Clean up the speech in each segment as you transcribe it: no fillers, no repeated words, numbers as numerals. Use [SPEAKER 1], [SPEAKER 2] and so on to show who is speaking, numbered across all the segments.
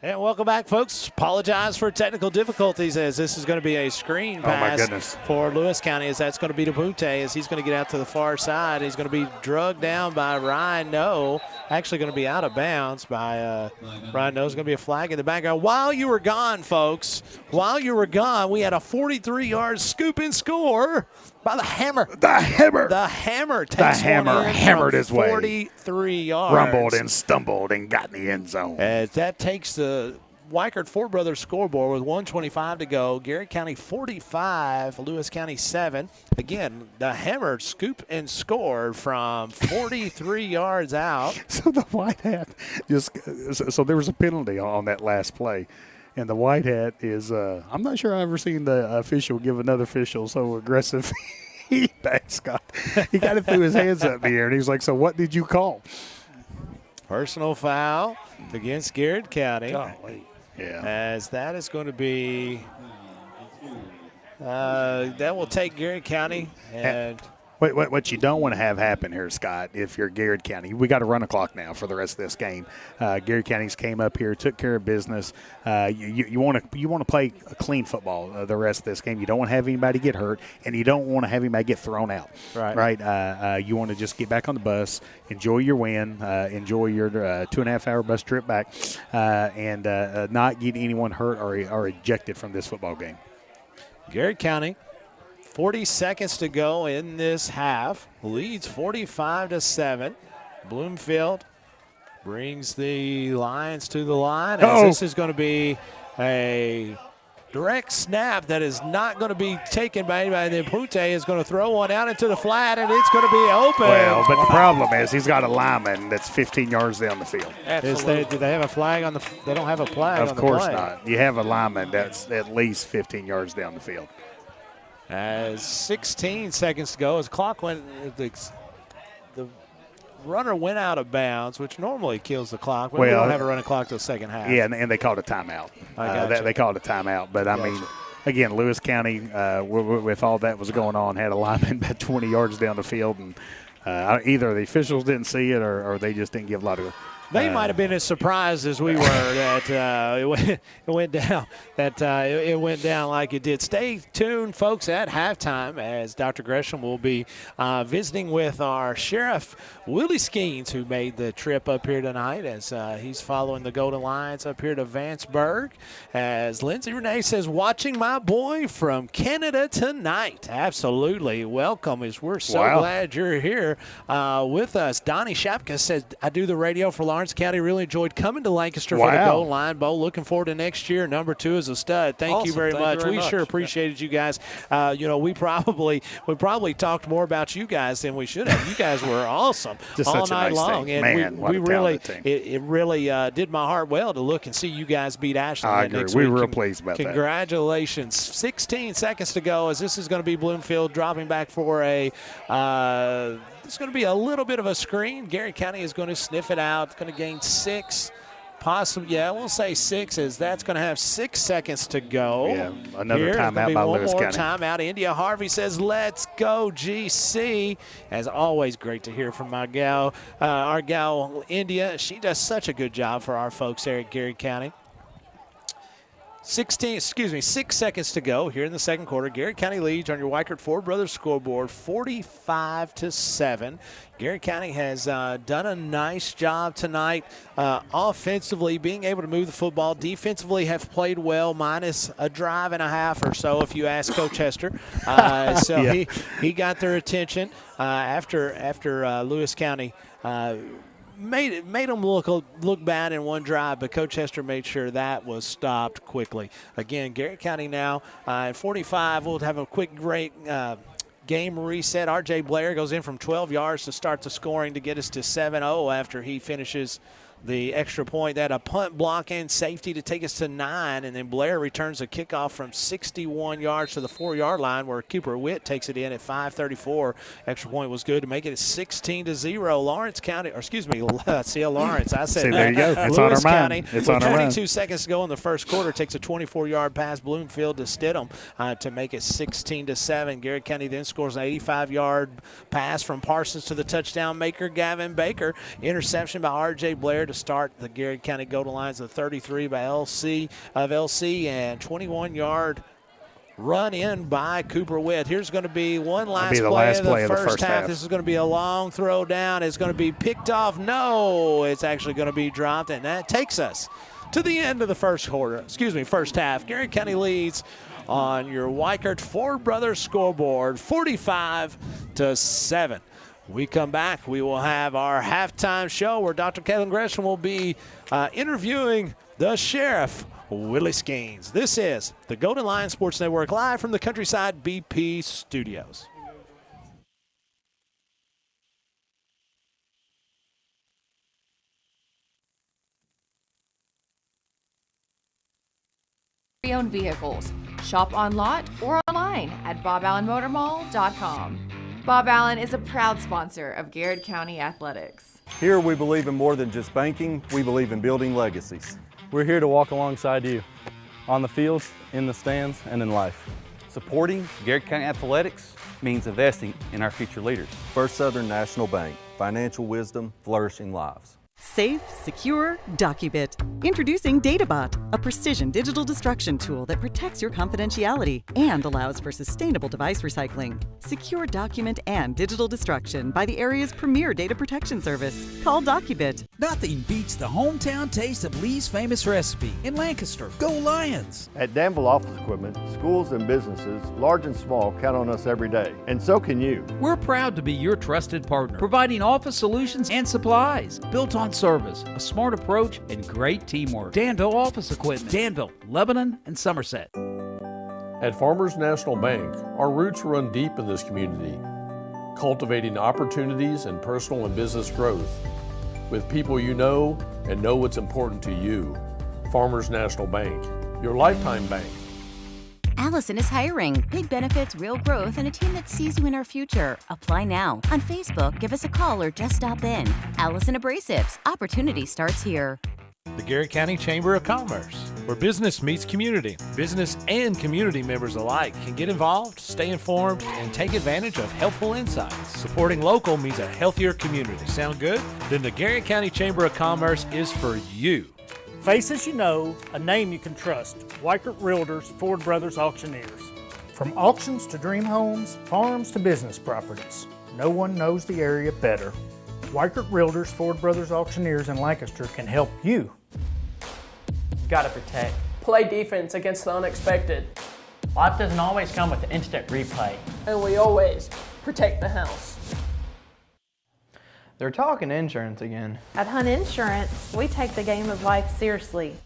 [SPEAKER 1] And welcome back, folks. Apologize for technical difficulties as this is going to be a screen pass for Lewis County, as that's going to be to Bunte as he's going to get out to the far side. He's going to be drugged down by Ryan No. Actually going to be out of bounds by Ryan No. It's going to be a flag in the background. While you were gone, folks, while you were gone, we had a 43-yard scoop and score by the Hammer.
[SPEAKER 2] The Hammer.
[SPEAKER 1] The Hammer takes
[SPEAKER 2] the Hammer hammered his
[SPEAKER 1] 43 yards.
[SPEAKER 2] Rumbled and stumbled and got in the end zone.
[SPEAKER 1] As that takes the Weichert Ford Brothers scoreboard with 1:25 to go. Garrett County 45, Lewis County 7. Again, the Hammer scoop and scored from 43 yards out.
[SPEAKER 2] So the White Hat so there was a penalty on that last play. And the White Hat is, I'm not sure I've ever seen the official give another official so aggressive feedback, Scott. He kind of threw his hands up in the air, and he was like, so what did you call?
[SPEAKER 1] Personal foul against Garrett County.
[SPEAKER 2] Golly. Yeah.
[SPEAKER 1] As that is going to be, that will take Garrett County and –
[SPEAKER 2] What you don't want to have happen here, Scott, if you're Garrett County, we got to run a clock now for the rest of this game. Garrett County's came up here, took care of business. You want to play a clean football the rest of this game. You don't want to have anybody get hurt, and you don't want to have anybody get thrown out. Right. You want to just get back on the bus, enjoy your win, enjoy your 2.5-hour bus trip back, and not get anyone hurt or ejected from this football game.
[SPEAKER 1] Garrett County, 40 seconds to go in this half. Leads 45-7. Bloomfield brings the Lions to the line. As this is going to be a direct snap that is not going to be taken by anybody. Then Punte is going to throw one out into the flat, and it's going to be open.
[SPEAKER 2] Well, but the problem is he's got a lineman that's 15 yards down the field.
[SPEAKER 1] Do they have a flag on the – they don't have a flag on the play.
[SPEAKER 2] Of course not. You have a lineman that's at least 15 yards down the field.
[SPEAKER 1] As 16 seconds to go, as clock went, the runner went out of bounds, which normally kills the clock. But we don't have a running clock till the second half.
[SPEAKER 2] Yeah, and they called a timeout. They called a timeout. But, I mean, again, Lewis County, with all that was going on, had a lineman about 20 yards down the field. And either the officials didn't see it or they just didn't give a lot of –
[SPEAKER 1] they might have been as surprised as we were that it went down. It went down like it did. Stay tuned, folks, at halftime as Dr. Gresham will be visiting with our Sheriff Willie Skeens, who made the trip up here tonight, as he's following the Golden Lions up here to Vanceburg. As Lindsay Renee says, watching my boy from Canada tonight. Absolutely, welcome. As we're so glad you're here with us. Donnie Shapka says, I do the radio for Lawrence County. Really enjoyed coming to Lancaster for the Gold Line Bowl. Looking forward to next year. Number 2 is a stud. Thank you very much. We sure appreciated you guys. We probably talked more about you guys than we should have. You guys were awesome all night long,
[SPEAKER 2] and man,
[SPEAKER 1] we really it really did my heart well to look and see you guys beat Ashland.
[SPEAKER 2] I agree.
[SPEAKER 1] Next
[SPEAKER 2] we
[SPEAKER 1] week.
[SPEAKER 2] were real pleased about that.
[SPEAKER 1] Congratulations. 16 seconds to go as this is going to be Bloomfield dropping back for a. It's going to be a little bit of a screen. Garrett County is going to sniff it out. It's going to gain 6. Possibly, we'll say 6, as that's going to have 6 seconds to go.
[SPEAKER 2] Yeah, another timeout by Lewis County.
[SPEAKER 1] One more timeout. India Harvey says, let's go, GC. As always, great to hear from my gal, our gal, India. She does such a good job for our folks there at Garrett County. 6 seconds to go here in the second quarter. Garrett County leads on your Weichert Ford Brothers scoreboard 45-7. Garrett County has done a nice job tonight offensively, being able to move the football. Defensively have played well, minus a drive and a half or so, if you ask Coach Hester. He got their attention after Lewis County made them look bad in one drive, but Coach Hester made sure that was stopped quickly. Again, Garrett County now at 45. We'll have a quick break. Game reset. R.J. Blair goes in from 12 yards to start the scoring to get us to 7-0 after he finishes the extra point. That a punt block and safety to take us to 9, and then Blair returns a kickoff from 61 yards to the 4-yard line where Cooper Witt takes it in at 5:34. Extra point was good to make it 16-0. Lawrence County, or excuse me, Lawrence. I said
[SPEAKER 2] there you go. It's on our mind. It's on our mind.
[SPEAKER 1] 22 seconds to go in the first quarter. Takes a 24-yard pass Bloomfield to Stidham to make it 16-7. Garrett County then scores an 85-yard pass from Parsons to the touchdown maker Gavin Baker. Interception by R.J. Blair to to start the Garrett County Golden Lions, the 33 by LC and 21-yard run in by Cooper Witt. Here's going to be one last play of the first half. This is going to be a long throw down. It's going to be picked off. No, it's actually going to be dropped, and that takes us to the end of the first half. Garrett County leads on your Weichert Ford Brothers scoreboard, 45-7. We come back, we will have our halftime show where Dr. Kevin Gresham will be interviewing the sheriff, Willie Skeens. This is the Golden Lion Sports Network live from the Countryside BP studios.
[SPEAKER 3] Pre-owned vehicles. Shop on lot or online at boballenmotormall.com. Bob Allen is a proud sponsor of Garrett County Athletics.
[SPEAKER 4] Here we believe in more than just banking, we believe in building legacies.
[SPEAKER 5] We're here to walk alongside you, on the fields, in the stands, and in life.
[SPEAKER 6] Supporting Garrett County Athletics means investing in our future leaders.
[SPEAKER 4] First Southern National Bank, financial wisdom, flourishing lives.
[SPEAKER 7] Safe, secure, Docubit. Introducing DataBot, a precision digital destruction tool that protects your confidentiality and allows for sustainable device recycling. Secure document and digital destruction by the area's premier data protection service. Call Docubit.
[SPEAKER 8] Nothing beats the hometown taste of Lee's famous recipe in Lancaster. Go Lions!
[SPEAKER 9] At Danville Office Equipment, schools and businesses, large and small, count on us every day. And so can you.
[SPEAKER 8] We're proud to be your trusted partner, providing office solutions and supplies built on service, a smart approach, and great teamwork. Danville Office Equipment, Danville, Lebanon, and Somerset.
[SPEAKER 10] At Farmers National Bank, our roots run deep in this community, cultivating opportunities and personal and business growth with people you know and know what's important to you. Farmers National Bank, your lifetime bank.
[SPEAKER 11] Allison is hiring. Big benefits, real growth, and a team that sees you in our future. Apply now. On Facebook, give us a call or just stop in. Allison Abrasives. Opportunity starts here.
[SPEAKER 12] The Garrett County Chamber of Commerce, where business meets community. Business and community members alike can get involved, stay informed, and take advantage of helpful insights. Supporting local means a healthier community. Sound good? Then the Garrett County Chamber of Commerce is for you.
[SPEAKER 13] Faces you know, a name you can trust. Weichert Realtors, Ford Brothers Auctioneers. From auctions to dream homes, farms to business properties, no one knows the area better. Weichert Realtors, Ford Brothers Auctioneers in Lancaster can help you.
[SPEAKER 14] Gotta protect. Play defense against the unexpected.
[SPEAKER 15] Life doesn't always come with instant replay.
[SPEAKER 14] And we always protect the house.
[SPEAKER 16] They're talking insurance again.
[SPEAKER 17] At Hunt Insurance, we take the game of life seriously.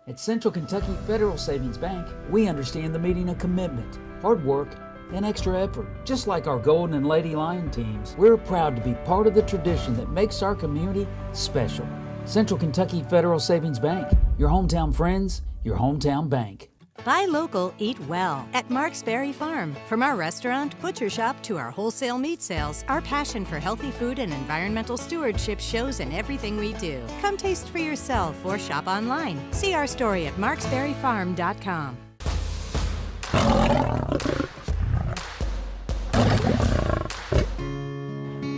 [SPEAKER 8] At Central Kentucky Federal Savings Bank, we understand the meaning of commitment, hard work, and extra effort. Just like our Golden and Lady Lion teams, we're proud to be part of the tradition that makes our community special. Central Kentucky Federal Savings Bank, your hometown friends, your hometown bank.
[SPEAKER 18] Buy local, eat well at Mark's Berry Farm. From our restaurant, butcher shop to our wholesale meat sales, our passion for healthy food and environmental stewardship shows in everything we do. Come taste for yourself or shop online. See our story at marksberryfarm.com.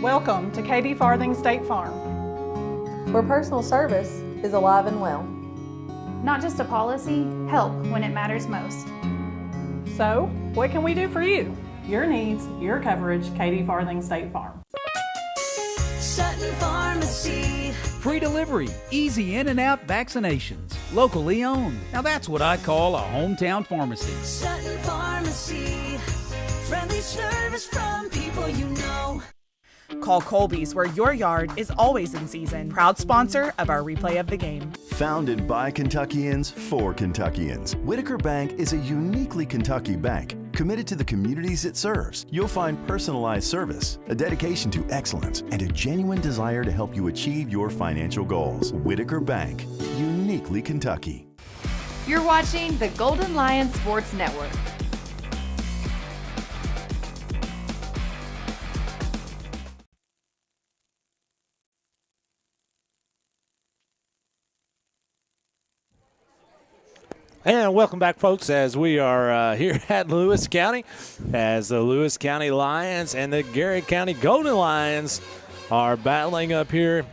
[SPEAKER 19] Welcome to Katie Farthing State Farm,
[SPEAKER 17] where personal service is alive and well.
[SPEAKER 20] Not just a policy, help when it matters most.
[SPEAKER 19] So, what can we do for you? Your needs, your coverage, Katie Farthing State Farm.
[SPEAKER 8] Sutton Pharmacy. Free delivery, easy in and out vaccinations, locally owned. Now that's what I call a hometown pharmacy.
[SPEAKER 21] Sutton Pharmacy, friendly service from people you know.
[SPEAKER 22] Call Colby's, where your yard is always in season. Proud sponsor of our replay of the game.
[SPEAKER 23] Founded by Kentuckians for Kentuckians, Whitaker Bank is a uniquely Kentucky bank committed to the communities it serves. You'll find personalized service, a dedication to excellence, and a genuine desire to help you achieve your financial goals. Whitaker Bank, uniquely Kentucky.
[SPEAKER 3] You're watching the Golden Lion Sports Network.
[SPEAKER 1] And welcome back, folks, as we are here at Lewis County, as the Lewis County Lions and the Garrett County Golden Lions are battling up here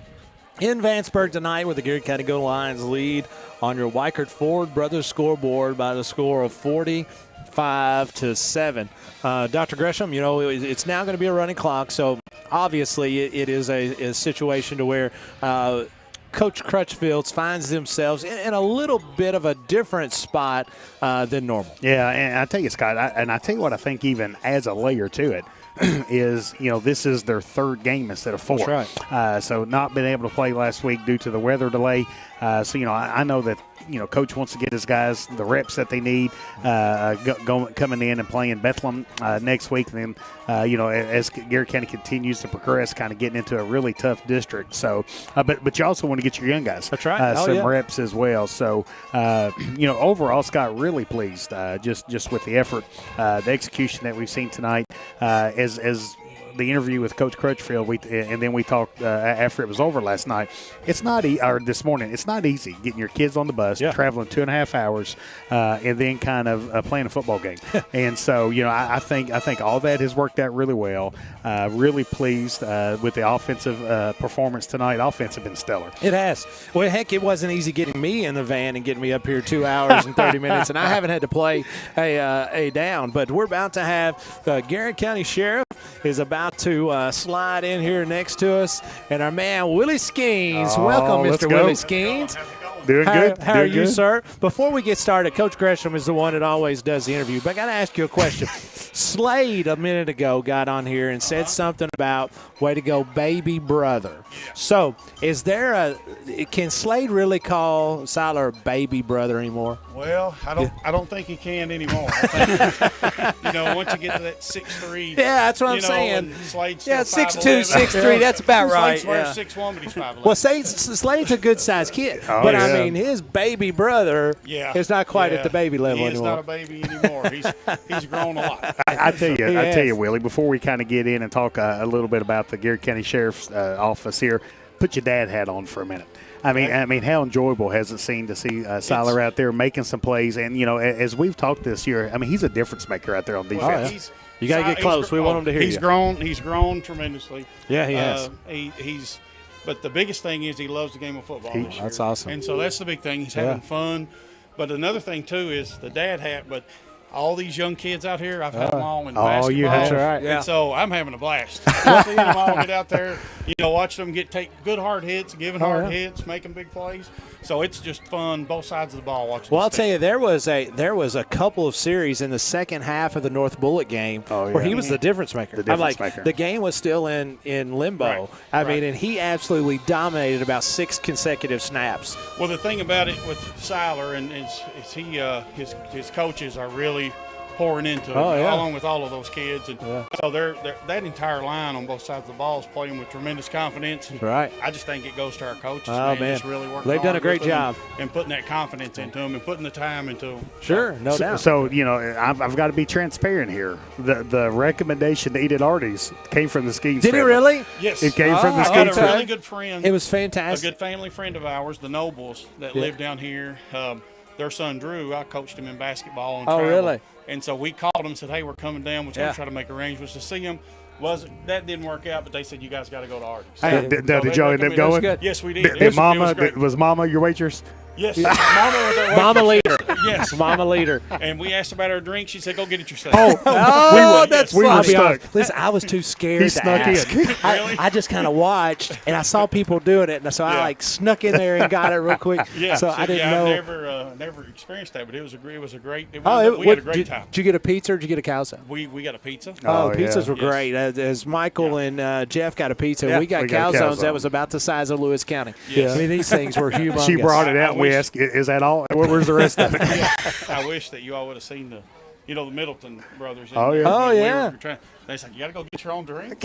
[SPEAKER 1] in Vanceburg tonight, where the Garrett County Go Lions lead on your Weichert Ford Brothers scoreboard by the score of 45-7. Dr. Gresham, it's now going to be a running clock, so obviously it is a situation to where Coach Crutchfield finds themselves in a little bit of a different spot than normal.
[SPEAKER 2] Yeah, and I tell you, Scott, I tell you what I think even adds a layer to it. Is this is their third game instead of 4.
[SPEAKER 1] That's
[SPEAKER 2] right. So not been able to play last week due to the weather delay. So I know that Coach wants to get his guys the reps that they need coming in and playing Bethlehem next week. And then as Garrett County continues to progress, kind of getting into a really tough district. So, but you also want to get your young guys.
[SPEAKER 1] That's right.
[SPEAKER 2] Some reps as well. So overall, Scott, really pleased just with the effort, the execution that we've seen tonight. As the interview with Coach Crutchfield, and then we talked after it was over last night. It's not or this morning. It's not easy getting your kids on the bus, traveling 2.5 hours, and then kind of playing a football game. And so, I think all that has worked out really well. Really pleased with the offensive performance tonight. Offense has been stellar.
[SPEAKER 1] It has. Well, heck, it wasn't easy getting me in the van and getting me up here 2 hours and 30 minutes, and I haven't had to play a down. But we're about to have Garrett County Sheriff is about to slide in here next to us, and our man Willie Skeens. Welcome, Mr. Willie Skeens.
[SPEAKER 2] Doing good.
[SPEAKER 1] How are you, sir? Before we get started, Coach Gresham is the one that always does the interview, but I got to ask you a question. Slade a minute ago got on here and said something about way to go, baby brother. So is there can Slade really call Siler baby brother anymore?
[SPEAKER 5] Well, I don't think he can anymore. I think, once you get to that 6'3",
[SPEAKER 1] yeah, that's what I'm saying.
[SPEAKER 5] Slade's
[SPEAKER 1] 6'2", 6'3", that's about right.
[SPEAKER 5] Slade swears 6'1", but he's 5'11".
[SPEAKER 1] Well, Slade's a good sized kid, but I mean his baby brother is not quite at the baby level anymore.
[SPEAKER 5] He's not a baby anymore. He's grown a lot.
[SPEAKER 2] I tell you, Willie, before we kind of get in and talk a little bit about the Garrett County Sheriff's Office here, put your dad hat on for a minute. I mean, how enjoyable has it seemed to see Siler out there making some plays? And, as we've talked this year, I mean, he's a difference maker out there on defense.
[SPEAKER 1] You got to get close. We want him to hear you.
[SPEAKER 5] He's grown tremendously.
[SPEAKER 1] Yeah, he has.
[SPEAKER 5] But the biggest thing is he loves the game of football this year.
[SPEAKER 1] That's awesome.
[SPEAKER 5] And so that's the big thing. He's having fun. But another thing, too, is the dad hat. But all these young kids out here, I've had them all in basketball.
[SPEAKER 2] You have.
[SPEAKER 1] Right.
[SPEAKER 5] And so I'm having a blast. Seeing them all get out there, watch them take good hard hits, giving hard hits, making big plays. So it's just fun, both sides of the ball watching.
[SPEAKER 1] Well, I'll tell you, there was a couple of series in the second half of the North Bullitt game where he was the difference maker. The game was still in limbo.
[SPEAKER 5] Right.
[SPEAKER 1] I mean, and he absolutely dominated about 6 consecutive snaps.
[SPEAKER 5] Well, the thing about it with Siler and his coaches are really pouring into it, along with all of those kids. And so that entire line on both sides of the ball is playing with tremendous confidence. And
[SPEAKER 1] right.
[SPEAKER 5] I just think it goes to our coaches.
[SPEAKER 1] Man.
[SPEAKER 5] Just really working
[SPEAKER 1] They've done a great job.
[SPEAKER 5] And putting that confidence into them and putting the time into them.
[SPEAKER 1] Sure, no doubt.
[SPEAKER 2] So, I've got to be transparent here. The recommendation to eat at Artie's came from the Skeens
[SPEAKER 1] Did
[SPEAKER 2] family.
[SPEAKER 1] it really?
[SPEAKER 5] Yes.
[SPEAKER 2] It came from the Skeens
[SPEAKER 5] family. A really good friend.
[SPEAKER 1] It was fantastic.
[SPEAKER 5] A good family friend of ours, the Nobles, that live down here. Their son, Drew, I coached him in basketball and travel.
[SPEAKER 1] Really?
[SPEAKER 5] And so we called them and said, hey, we're coming down. We're going to try to make arrangements to see him. That didn't work out, but they said, you guys got to go to Artie's.
[SPEAKER 2] Did y'all end up going?
[SPEAKER 5] Yes, we did.
[SPEAKER 2] Was Mama your waitress?
[SPEAKER 5] Yes, Mama was our waitress.
[SPEAKER 1] Mama leader.
[SPEAKER 5] Yes.
[SPEAKER 1] Mama leader.
[SPEAKER 5] And we asked about her drink. She said, go get it yourself.
[SPEAKER 1] We were stuck. Listen, I was too scared
[SPEAKER 2] He
[SPEAKER 1] to
[SPEAKER 2] snuck
[SPEAKER 1] ask.
[SPEAKER 2] in.
[SPEAKER 1] I just kind of watched, and I saw people doing it, and so I snuck in there and got it real quick. So I didn't know.
[SPEAKER 5] I've never experienced that, but it was a great. We had a great time.
[SPEAKER 1] Did you get a pizza or did you get a calzone?
[SPEAKER 5] We got a pizza.
[SPEAKER 1] Pizzas were great. As Michael and Jeff got a pizza, we got calzones that was about the size of Lewis County.
[SPEAKER 5] Yes.
[SPEAKER 1] I mean, these things were humongous.
[SPEAKER 2] She brought it out, and we asked, is that all? Where's the rest of it?
[SPEAKER 5] I wish that you all would have seen the Middleton brothers. They said, you got to go get your own drink.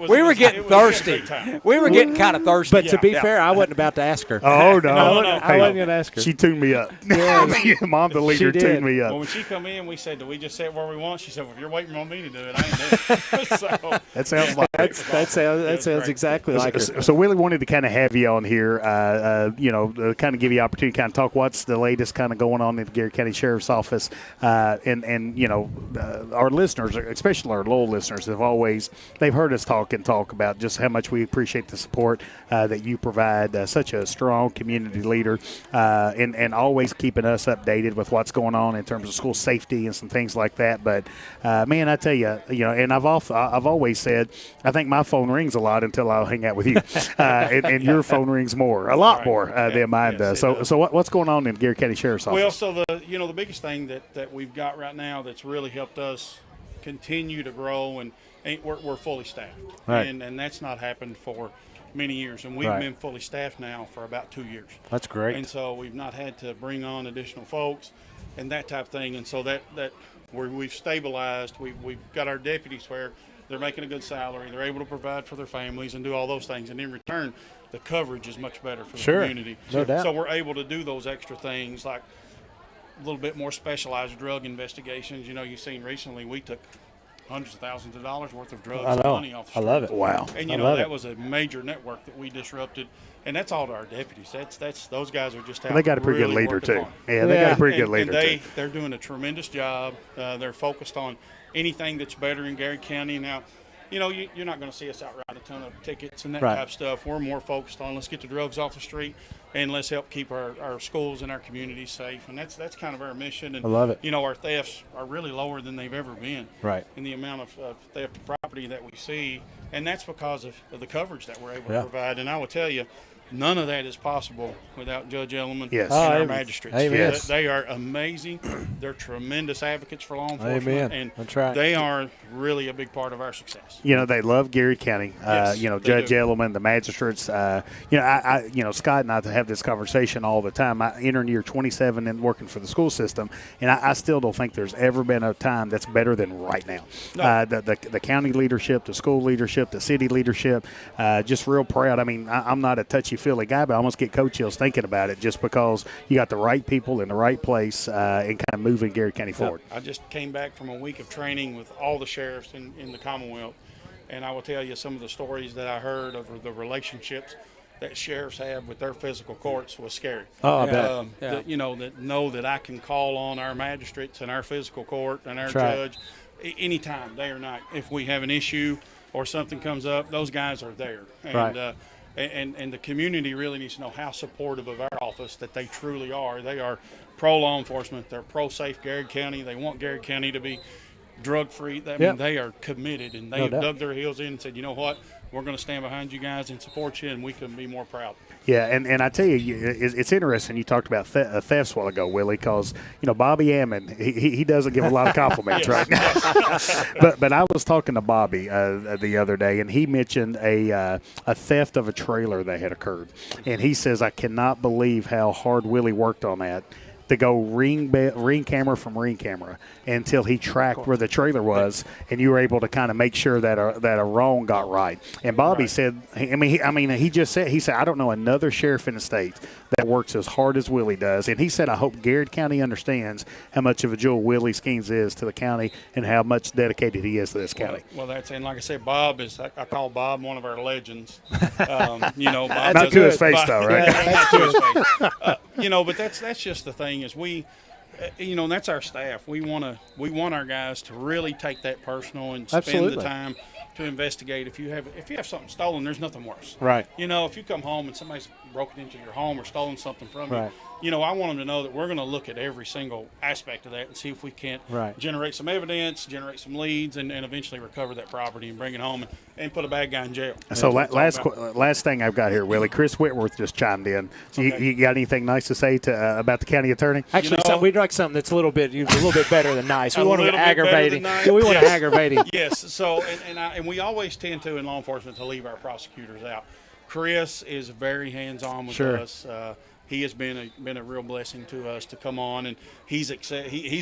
[SPEAKER 15] We were getting thirsty. We were getting kind of thirsty.
[SPEAKER 1] But to be fair, I wasn't about to ask her.
[SPEAKER 2] Oh, no.
[SPEAKER 1] I wasn't going to ask her.
[SPEAKER 2] She tuned me up. Mom, the leader, tuned me up.
[SPEAKER 5] Well, when she come in, we said, do we just sit where we want? She said, well, if you're waiting on me to do it, I ain't doing it. So,
[SPEAKER 2] that sounds like
[SPEAKER 1] that sounds exactly like her.
[SPEAKER 2] So Willie wanted to kind of have you on here, kind of give you opportunity to kind of talk what's the latest kind of going on in the Garrett Garrett County Sheriff's Office, and you know, our listeners, especially our loyal listeners, they've heard us talk about just how much we appreciate the support that you provide. Such a strong community leader, and always keeping us updated with what's going on in terms of school safety and some things like that. But man, I tell you, and I've always said, I think my phone rings a lot until I'll hang out with you, and your phone rings a lot more than mine does. So what's going on in Garrett County Sheriff's Office?
[SPEAKER 5] Well, so the biggest thing that we've got right now that's really helped us continue to grow, and we're fully staffed,
[SPEAKER 1] right.
[SPEAKER 5] and that's not happened for many years, and we've been fully staffed now for about 2 years.
[SPEAKER 1] That's great.
[SPEAKER 5] And so we've not had to bring on additional folks and that type of thing, and so that we've stabilized. We've got our deputies where they're making a good salary, they're able to provide for their families and do all those things, and in return the coverage is much better for the community.
[SPEAKER 1] No doubt.
[SPEAKER 5] So we're able to do those extra things, like a little bit more specialized drug investigations. You've seen recently we took hundreds of thousands of dollars worth of drugs and money off the street.
[SPEAKER 1] I love it.
[SPEAKER 2] Wow.
[SPEAKER 5] And that was a major network that we disrupted, and that's all to our deputies. That's those guys are just out.
[SPEAKER 2] They got a pretty
[SPEAKER 5] really
[SPEAKER 2] good leader
[SPEAKER 5] working
[SPEAKER 2] too.
[SPEAKER 5] hard.
[SPEAKER 2] Yeah, they got a pretty good leader
[SPEAKER 5] and
[SPEAKER 2] too.
[SPEAKER 5] They're doing a tremendous job. They're focused on anything that's better in Garrett County. Now, you're not going to see us out write a ton of tickets and that type of stuff. We're more focused on let's get the drugs off the street and let's help keep our schools and our communities safe. And that's kind of our mission. And
[SPEAKER 1] I love it.
[SPEAKER 5] Our thefts are really lower than they've ever been.
[SPEAKER 1] Right.
[SPEAKER 5] In the amount of theft of property that we see, and that's because of the coverage that we're able to provide. And I will tell you, none of that is possible without Judge Elliman and our magistrates.
[SPEAKER 1] Yes.
[SPEAKER 5] They are amazing. They're tremendous advocates for law enforcement, and
[SPEAKER 1] that's right.
[SPEAKER 5] they are really a big part of our success.
[SPEAKER 2] They love Garrett County.
[SPEAKER 5] Yes,
[SPEAKER 2] Judge Elliman, the magistrates. Scott and I have this conversation all the time. I enter year 27 and working for the school system, and I still don't think there's ever been a time that's better than right now.
[SPEAKER 5] No.
[SPEAKER 2] The county leadership, the school leadership, the city leadership, just real proud. I mean, I'm not a touchy-feely guy, but I almost get coach chills thinking about it just because you got the right people in the right place and kind of moving Garrett County forward.
[SPEAKER 5] I just came back from a week of training with all the sheriffs in the Commonwealth, and I will tell you some of the stories that I heard of the relationships that sheriffs have with their physical courts was scary.
[SPEAKER 1] Oh, I bet.
[SPEAKER 5] That know that I can call on our magistrates and our physical court and our judge anytime, day or night. If we have an issue or something comes up, those guys are there. And, and the community really needs to know how supportive of our office that they truly are. They are pro-law enforcement. They're pro-safe Garrett County. They want Garrett County to be drug-free. I mean, they are committed, and they have dug their heels in and said, you know what, we're going to stand behind you guys and support you, and we couldn't be more proud. Yeah,
[SPEAKER 2] and I tell you, it's interesting. You talked about thefts a while ago, Willie, because Bobby Ammon, he doesn't give a lot of compliments, right? but I was talking to Bobby the other day, and he mentioned a theft of a trailer that had occurred, and he says, I cannot believe how hard Willie worked on that. To go ring camera from ring camera until he tracked where the trailer was, and you were able to kind of make sure that a wrong got right. And Bobby said, he just said, I don't know another sheriff in the state that works as hard as Willie does. And he said, I hope Garrett County understands how much of a jewel Willie Skeens is to the county and how much dedicated he is to this county.
[SPEAKER 5] Well, and like I said, Bob is, I call Bob one of our legends. Bob
[SPEAKER 2] not to his face, though, right?
[SPEAKER 5] Not to his face. But that's just the thing is and that's our staff. We want our guys to really take that personal and spend the time to investigate. If you have something stolen, there's nothing worse.
[SPEAKER 1] Right.
[SPEAKER 5] If you come home and somebody's broken into your home or stolen something from you, I want them to know that we're going to look at every single aspect of that and see if we can't generate some evidence, generate some leads, and eventually recover that property and bring it home and put a bad guy in jail.
[SPEAKER 2] So last thing I've got here, Willie, Chris Whitworth just chimed in. So you got anything nice to say about the county attorney?
[SPEAKER 1] Actually, we'd like something that's a little bit better than nice. We want to aggravate him. We want to aggravate him.
[SPEAKER 5] Yes. So and we always tend to in law enforcement to leave our prosecutors out. Chris is very hands-on with us. He has been a real blessing to us to come on, and he's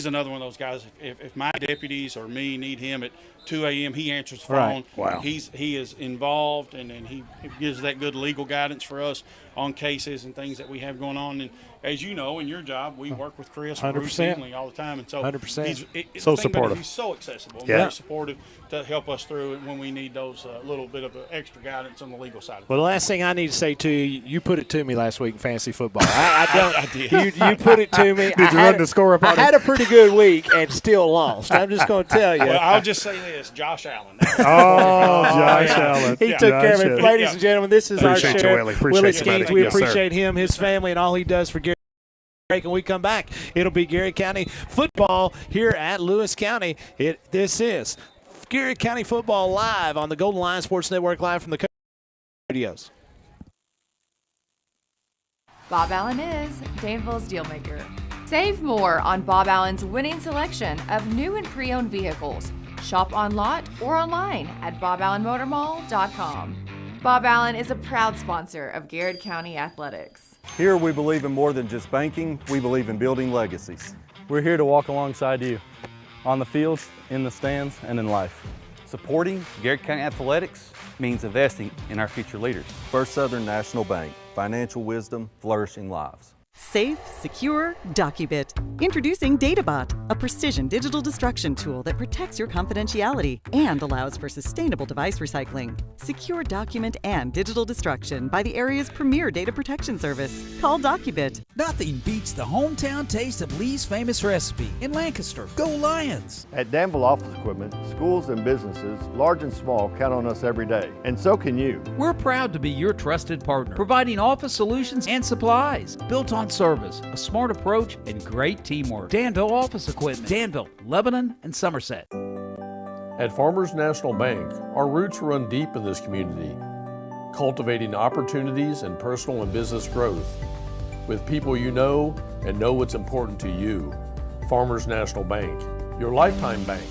[SPEAKER 5] another one of those guys. If my deputies or me need him at 2 a.m., he answers the phone.
[SPEAKER 2] Wow.
[SPEAKER 5] He is involved, and he gives that good legal guidance for us. on cases and things that we have going on. And as you know, in your job, we work with Chris
[SPEAKER 1] 100%.
[SPEAKER 5] routinely all the time. And so
[SPEAKER 1] 100%.
[SPEAKER 2] So supportive.
[SPEAKER 5] He's so accessible and
[SPEAKER 2] Yeah.
[SPEAKER 5] very supportive to help us through it when we need those little bit of extra guidance on the legal side of it.
[SPEAKER 1] Well, the last thing I need to say to you, you put it to me last week in fantasy football. I
[SPEAKER 5] did.
[SPEAKER 1] You put it to me.
[SPEAKER 2] Did you run the score up on
[SPEAKER 1] I had a pretty good week and still lost. I'm just going to tell you.
[SPEAKER 5] Well, I'll just say this, Josh Allen.
[SPEAKER 2] Josh Allen.
[SPEAKER 1] He took care of it. Ladies and gentlemen, this is
[SPEAKER 2] Appreciate
[SPEAKER 1] our
[SPEAKER 2] you,
[SPEAKER 1] sheriff,
[SPEAKER 2] Willie. Appreciate
[SPEAKER 1] Willie
[SPEAKER 2] you, buddy.
[SPEAKER 1] Skeens. We
[SPEAKER 2] Yes, sir.
[SPEAKER 1] appreciate him, his family, and all he does for Gary. When we come back, it'll be Gary County football here at Lewis County. This is Gary County football live on the Golden Lion Sports Network, live from the studios.
[SPEAKER 3] Bob Allen is Danville's Dealmaker. Save more on Bob Allen's winning selection of new and pre-owned vehicles. Shop on lot or online at boballenmotormall.com. Bob Allen is a proud sponsor of Garrett County Athletics.
[SPEAKER 9] Here we believe in more than just banking, we believe in building legacies.
[SPEAKER 16] We're here to walk alongside you on the fields, in the stands, and in life.
[SPEAKER 4] Supporting Garrett County Athletics means investing in our future leaders.
[SPEAKER 9] First Southern National Bank, financial wisdom, flourishing lives.
[SPEAKER 6] Safe, secure, Docubit. Introducing DataBot, a precision digital destruction tool that protects your confidentiality and allows for sustainable device recycling. Secure document and digital destruction by the area's premier data protection service. Call Docubit.
[SPEAKER 8] Nothing beats the hometown taste of Lee's famous recipe in Lancaster. Go Lions!
[SPEAKER 9] At Danville Office Equipment, schools and businesses, large and small, count on us every day. And so can you.
[SPEAKER 8] We're proud to be your trusted partner, providing office solutions and supplies built on service, a smart approach, and great teamwork. Danville Office Equipment, Danville, Lebanon, and Somerset.
[SPEAKER 10] At Farmers National Bank, our roots run deep in this community, cultivating opportunities and personal and business growth with people you know and know what's important to you. Farmers National Bank, your lifetime bank.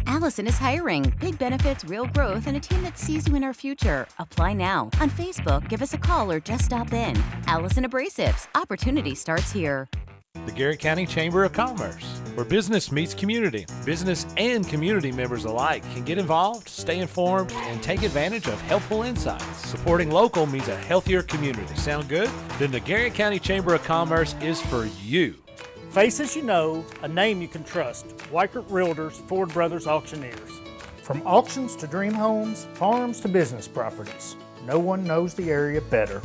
[SPEAKER 11] Allison is hiring. Big benefits, real growth, and a team that sees you in our future. Apply now. On Facebook, give us a call or just stop in. Allison Abrasives. Opportunity starts here.
[SPEAKER 12] The Garrett County Chamber of Commerce, where business meets community. Business and community members alike can get involved, stay informed, and take advantage of helpful insights. Supporting local means a healthier community. Sound good? Then the Garrett County Chamber of Commerce is for you.
[SPEAKER 13] Faces you know, a name you can trust. Weichert Realtors, Ford Brothers Auctioneers. From auctions to dream homes, farms to business properties, no one knows the area better.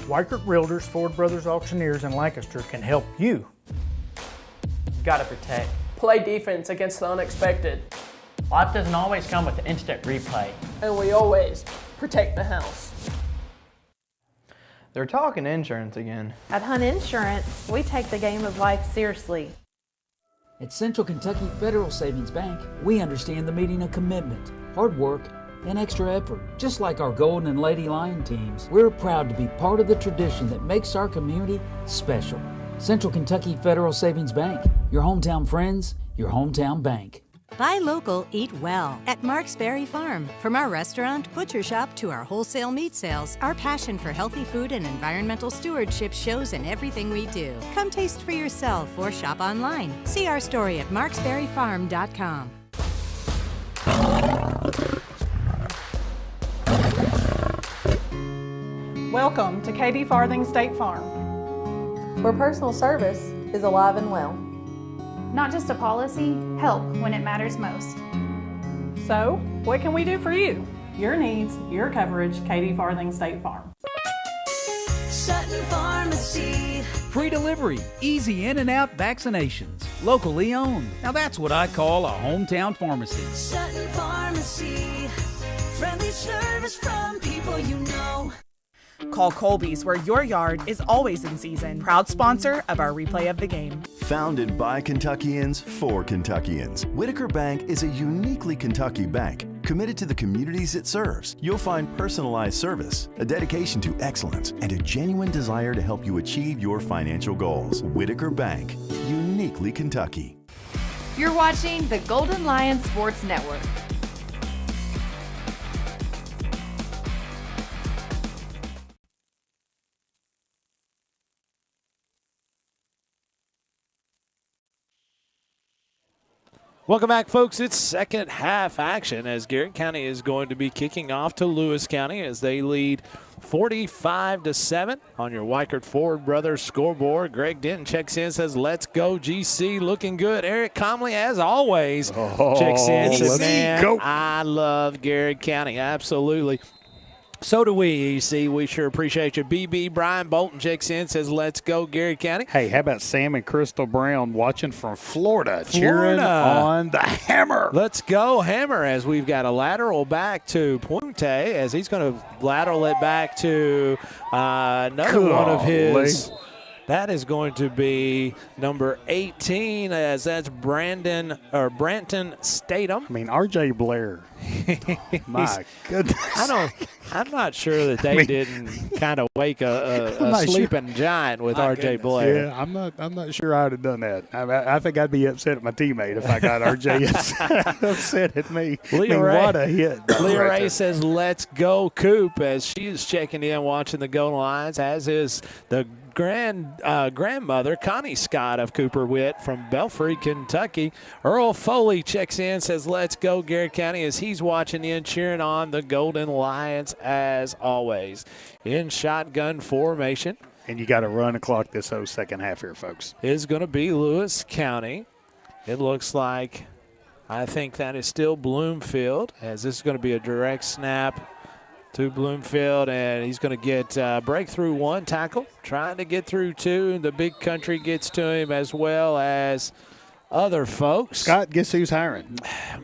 [SPEAKER 13] Weichert Realtors, Ford Brothers Auctioneers in Lancaster can help you.
[SPEAKER 14] Gotta protect. Play defense against the unexpected.
[SPEAKER 7] Life doesn't always come with instant replay.
[SPEAKER 14] And we always protect the house.
[SPEAKER 16] They're talking insurance again.
[SPEAKER 17] At Hunt Insurance, we take the game of life seriously.
[SPEAKER 8] At Central Kentucky Federal Savings Bank, we understand the meaning of commitment, hard work, and extra effort. Just like our Golden and Lady Lion teams, we're proud to be part of the tradition that makes our community special. Central Kentucky Federal Savings Bank, your hometown friends, your hometown bank.
[SPEAKER 18] Buy local, eat well at Mark's Berry Farm. From our restaurant, butcher shop to our wholesale meat sales, our passion for healthy food and environmental stewardship shows in everything we do. Come taste for yourself or shop online. See our story at marksberryfarm.com.
[SPEAKER 19] Welcome to Katie Farthing State Farm,
[SPEAKER 17] where personal service is alive and well.
[SPEAKER 20] Not just a policy, help when it matters most.
[SPEAKER 19] So, what can we do for you? Your needs, your coverage, Katie Farthing State Farm.
[SPEAKER 21] Sutton Pharmacy.
[SPEAKER 8] Free delivery, easy in and out vaccinations, locally owned. Now that's what I call a hometown pharmacy.
[SPEAKER 21] Sutton Pharmacy. Friendly service from people you know.
[SPEAKER 22] Call Colby's, where your yard is always in season. Proud sponsor of our replay of the game.
[SPEAKER 23] Founded by Kentuckians for Kentuckians, Whitaker Bank is a uniquely Kentucky bank committed to the communities it serves. You'll find personalized service, a dedication to excellence, and a genuine desire to help you achieve your financial goals. Whitaker Bank, uniquely Kentucky.
[SPEAKER 3] You're watching the Golden Lion Sports Network.
[SPEAKER 1] Welcome back, folks. It's second half action as Garrett County is going to be kicking off to Lewis County as they lead 45-7 on your Weichert Ford Brothers scoreboard. Greg Denton checks in, says, let's go, GC. Looking good. Eric Comley, as always, checks in, says, man, I love Garrett County. Absolutely. So do we, EC. We sure appreciate you. BB Brian Bolton checks in, says, let's go, Garrett County.
[SPEAKER 2] Hey, how about Sam and Crystal Brown watching from Florida, cheering on the Hammer?
[SPEAKER 1] Let's go, Hammer, as we've got a lateral back to Puente, as he's going to lateral it back to another one of his. That is going to be number 18, as that's Branton Statham.
[SPEAKER 2] I mean, R.J. Blair. My goodness.
[SPEAKER 1] I'm not sure that they didn't kind of wake a sleeping giant with R.J. Blair.
[SPEAKER 2] Yeah, I'm not sure I'd have done that. I think I'd be upset at my teammate if I got R.J. upset at me. What a hit.
[SPEAKER 1] Leah Ray says, let's go, Coop, as she is checking in, watching the Golden Lions, as is the grandmother, Connie Scott of Cooper Witt from Belfry, Kentucky. Earl Foley checks in, says, let's go, Garrett County, as he's watching in, cheering on the Golden Lions as always. In shotgun formation.
[SPEAKER 2] And you got to run the clock this whole second half here, folks.
[SPEAKER 1] Is going to be Lewis County. It looks like, I think that is still Bloomfield, as this is going to be a direct snap to Bloomfield, and he's going to get breakthrough one tackle, trying to get through two, and the big country gets to him as well as other folks.
[SPEAKER 2] Scott, guess who's hiring?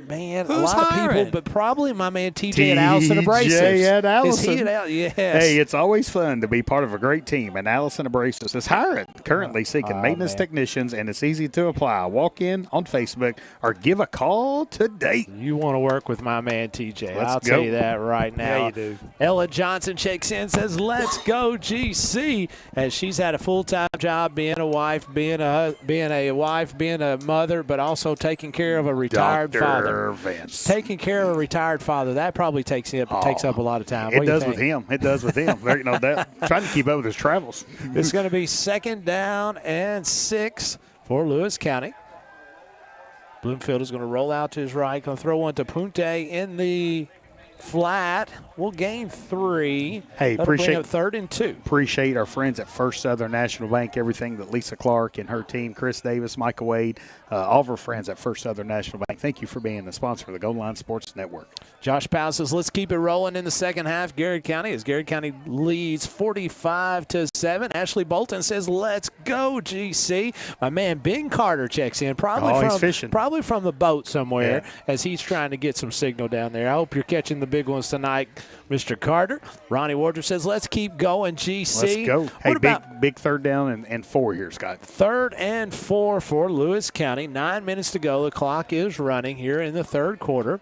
[SPEAKER 1] Man,
[SPEAKER 2] who's
[SPEAKER 1] a lot
[SPEAKER 2] hiring?
[SPEAKER 1] of people, but probably my man TJ at Allison Abrasives.
[SPEAKER 2] at Allison.
[SPEAKER 1] Is he at yes.
[SPEAKER 2] Hey, it's always fun to be part of a great team, and Allison Abrasives is hiring, currently seeking maintenance technicians, and it's easy to apply. Walk in on Facebook or give a call today.
[SPEAKER 1] You want to work with my man TJ.
[SPEAKER 2] Let's
[SPEAKER 1] tell
[SPEAKER 2] go.
[SPEAKER 1] you that right now.
[SPEAKER 2] Yeah, you do.
[SPEAKER 1] Ella Johnson checks in, says, let's go, GC, as she's had a full-time job being a wife, being a mother, but also taking care of a retired father.
[SPEAKER 2] Vance.
[SPEAKER 1] Taking care of a retired father, that probably takes up a lot of time.
[SPEAKER 2] It does with him. It does with him. There, trying to keep up with his travels.
[SPEAKER 1] It's going to be 2nd down and 6 for Lewis County. Bloomfield is going to roll out to his right, going to throw one to Punte in the flat. We'll gain 3.
[SPEAKER 2] Hey,
[SPEAKER 1] That'll bring up 3rd and 2.
[SPEAKER 2] Appreciate our friends at First Southern National Bank, everything that Lisa Clark and her team, Chris Davis, Michael Wade, all of our friends at First Southern National Bank. Thank you for being the sponsor of the Golden Line Sports Network.
[SPEAKER 1] Josh Powell says, let's keep it rolling in the second half. Garrett County, as Garrett County leads 45-7. Ashley Bolton says, let's go, GC. My man Ben Carter checks in, probably from the boat somewhere, as he's trying to get some signal down there. I hope you're catching the big ones tonight, Mr. Carter. Ronnie Wardrobe says, let's keep going, GC.
[SPEAKER 2] Let's go. Hey, big 3rd down and 4 here, Scott.
[SPEAKER 1] 3rd and 4 for Lewis County. 9 minutes to go. The clock is running here in the 3rd quarter.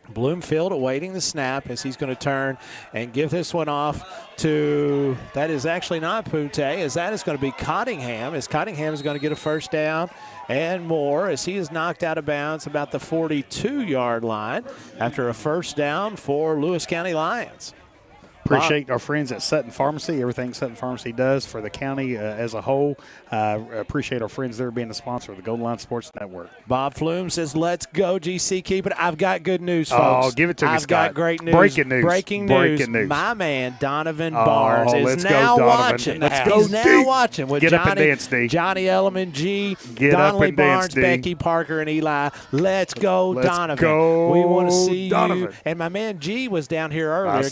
[SPEAKER 1] Bloomfield awaiting the snap as he's going to turn and give this one off to, that is actually not Punte, as that is going to be Cottingham, as Cottingham is going to get a 1st down and more, as he is knocked out of bounds about the 42-yard line after a 1st down for Lewis County Lions.
[SPEAKER 2] Appreciate our friends at Sutton Pharmacy, everything Sutton Pharmacy does for the county as a whole. Appreciate our friends there being the sponsor of the Golden Line Sports Network.
[SPEAKER 1] Bob Flume says, let's go, GC. Keep it. I've got good news,
[SPEAKER 2] folks.
[SPEAKER 1] Oh,
[SPEAKER 2] give it to me,
[SPEAKER 1] I've
[SPEAKER 2] Scott.
[SPEAKER 1] got great news.
[SPEAKER 2] Breaking news.
[SPEAKER 1] My man, Donovan Barnes, is now watching.
[SPEAKER 2] Let's go,
[SPEAKER 1] He's now watching with
[SPEAKER 2] Get
[SPEAKER 1] Johnny,
[SPEAKER 2] up and dance, D.
[SPEAKER 1] Johnny Elliman, G,
[SPEAKER 2] Get
[SPEAKER 1] Donnelly
[SPEAKER 2] up and dance,
[SPEAKER 1] Barnes,
[SPEAKER 2] D.
[SPEAKER 1] Becky Parker, and Eli. Let's go, Donovan.
[SPEAKER 2] Go,
[SPEAKER 1] we want to see
[SPEAKER 2] Donovan.
[SPEAKER 1] you. And my man G was down here earlier.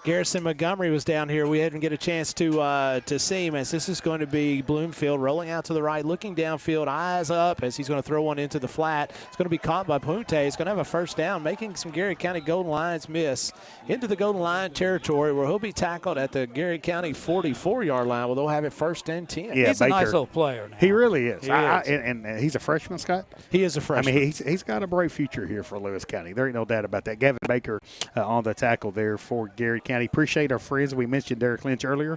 [SPEAKER 1] Garrison Montgomery was down here. We didn't get a chance to see him, as this is going to be Bloomfield rolling out to the right, looking downfield, eyes up as he's going to throw one into the flat. It's going to be caught by Punte. It's going to have a 1st down, making some Garrett County Golden Lions miss into the Golden Lion territory, where he'll be tackled at the Garrett County 44-yard line, where they'll have it 1st and 10.
[SPEAKER 2] Yeah,
[SPEAKER 7] he's a nice little player now.
[SPEAKER 2] He really is.
[SPEAKER 7] He is.
[SPEAKER 2] And he's a freshman, Scott?
[SPEAKER 1] He is a freshman.
[SPEAKER 2] I mean, he's got a bright future here for Lewis County. There ain't no doubt about that. Gavin Baker on the tackle there for Garrett County. Appreciate our friends. We mentioned Derek Lynch earlier.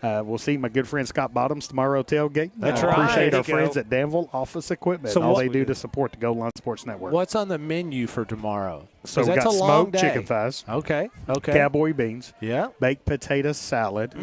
[SPEAKER 2] We'll see my good friend Scott Bottoms tomorrow tailgate.
[SPEAKER 1] That's right.
[SPEAKER 2] Appreciate our friends at Danville Office Equipment and all they do to support the Golden Line Sports Network.
[SPEAKER 1] What's on the menu for tomorrow?
[SPEAKER 2] So we
[SPEAKER 1] that's
[SPEAKER 2] got
[SPEAKER 1] a long
[SPEAKER 2] smoked
[SPEAKER 1] day.
[SPEAKER 2] chicken thighs.
[SPEAKER 1] Okay.
[SPEAKER 2] Cowboy beans.
[SPEAKER 1] Yeah.
[SPEAKER 2] Baked potato salad.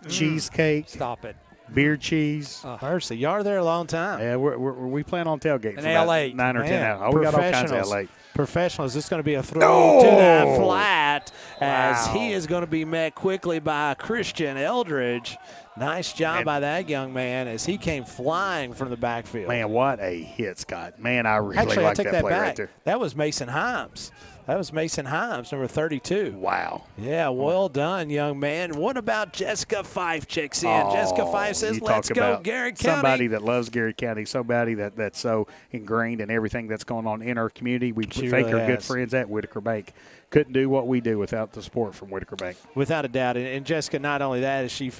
[SPEAKER 2] Cheesecake.
[SPEAKER 7] Stop it.
[SPEAKER 2] beer cheese.
[SPEAKER 1] Mercy, you are there a long time.
[SPEAKER 2] Yeah, we plan on tailgating
[SPEAKER 4] An
[SPEAKER 2] for about
[SPEAKER 4] L8.
[SPEAKER 2] 9 or 10
[SPEAKER 1] Man,
[SPEAKER 2] hours. Oh, we got all kinds of L8.
[SPEAKER 1] Professionals. This is going to be a throw to that flat as he is going to be met quickly by Christian Eldridge. Nice job by that young man as he came flying from the backfield.
[SPEAKER 2] Man, what a hit, Scott. Man, I really
[SPEAKER 1] Actually,
[SPEAKER 2] like
[SPEAKER 1] I take
[SPEAKER 2] that
[SPEAKER 1] that
[SPEAKER 2] play
[SPEAKER 1] back.
[SPEAKER 2] right there.
[SPEAKER 1] That was Mason Himes. Number 32.
[SPEAKER 2] Wow.
[SPEAKER 1] Yeah, well done, young man. What about Jessica Fife checks in? Jessica Fife says, let's go, Garrett County.
[SPEAKER 2] Somebody that loves Garrett County, somebody that's so ingrained in everything that's going on in our community. We thank
[SPEAKER 1] really
[SPEAKER 2] our good
[SPEAKER 1] has.
[SPEAKER 2] friends at Whitaker Bank. Couldn't do what we do without the support from Whitaker Bank.
[SPEAKER 1] Without a doubt. And Jessica, not only that, she's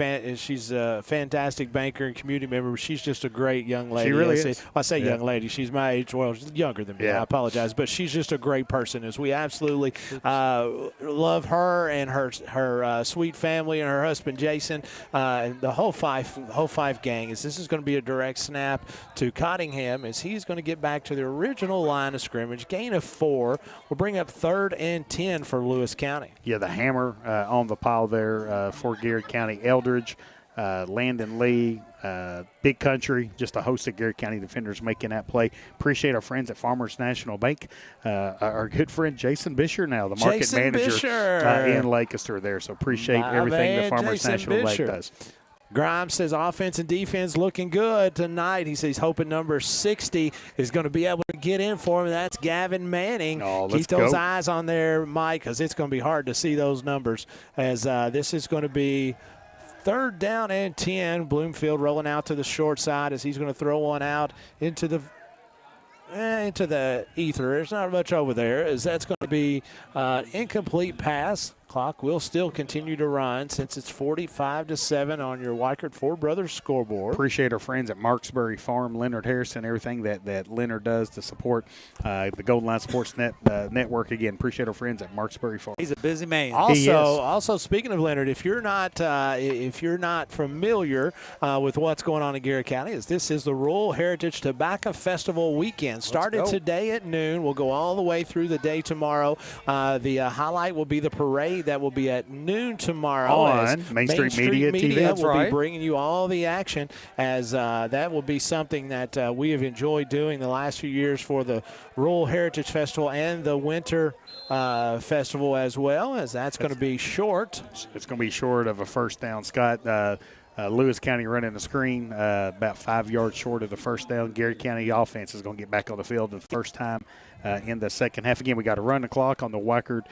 [SPEAKER 1] a fantastic banker and community member, but she's just a great young lady.
[SPEAKER 2] She really is.
[SPEAKER 1] I say young lady. She's my age. Well, she's younger than me.
[SPEAKER 2] Yeah.
[SPEAKER 1] I apologize. But she's just a great person as we absolutely love her and her sweet family and her husband, Jason, and the whole Fife gang. This is going to be a direct snap to Cottingham as he's going to get back to the original line of scrimmage. Gain of 4 will bring up 3rd and 10 for Lewis County.
[SPEAKER 2] Yeah, the hammer on the pile there for Garrett County. Eldridge, Landon Lee, Big Country, just a host of Garrett County defenders making that play. Appreciate our friends at Farmers National Bank. Our good friend Jason Bisher now, the market manager in Lancaster there. So appreciate everything that Farmers
[SPEAKER 1] Jason
[SPEAKER 2] National
[SPEAKER 1] Bisher.
[SPEAKER 2] Bank does.
[SPEAKER 1] Grimes says offense and defense looking good tonight. He says he's hoping number 60 is going to be able to get in for him. That's Gavin Manning. Keep those eyes on there, Mike, because it's going to be hard to see those numbers as this is going to be 3rd down and 10. Bloomfield rolling out to the short side as he's going to throw one out into the ether. There's not much over there as that's going to be incomplete pass. Clock will still continue to run since it's 45-7 on your Weichert Four Brothers scoreboard.
[SPEAKER 2] Appreciate our friends at Marksbury Farm, Leonard Harrison, everything that Leonard does to support the Golden Line Sports Network. Again, appreciate our friends at Marksbury Farm.
[SPEAKER 4] He's a busy man.
[SPEAKER 1] Also, speaking of Leonard, if you're not familiar with what's going on in Garrett County, this is the Rural Heritage Tobacco Festival weekend. Started today at noon. We'll go all the way through the day tomorrow. The highlight will be the parade that will be at noon tomorrow
[SPEAKER 2] on Main Street Media TV.
[SPEAKER 1] That's will be bringing you all the action as that will be something that we have enjoyed doing the last few years for the Rural Heritage Festival and the Winter Festival as well, as that's going to be short.
[SPEAKER 2] It's going to be short of a first down, Scott. Lewis County running the screen about 5 yards short of the first down. Garrett County offense is going to get back on the field the first time in the second half. Again, we got to run the clock on the Weichert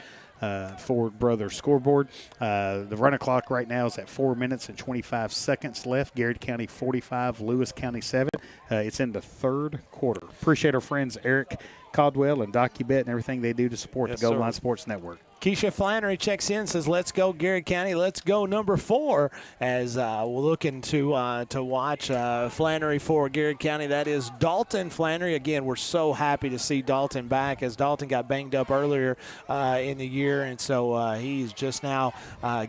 [SPEAKER 2] Ford Brothers scoreboard. The run clock right now is at 4 minutes and 25 seconds left. Garrett County 45, Lewis County 7. It's in the 3rd quarter. Appreciate our friends Eric Caldwell and DocuBet and everything they do to support the Gold Line Sports Network.
[SPEAKER 1] Keisha Flannery checks in, says, let's go Garrett County, let's go number 4, as we're looking to watch Flannery for Garrett County. That is Dalton Flannery. Again, we're so happy to see Dalton back, as Dalton got banged up earlier in the year, and so he's just now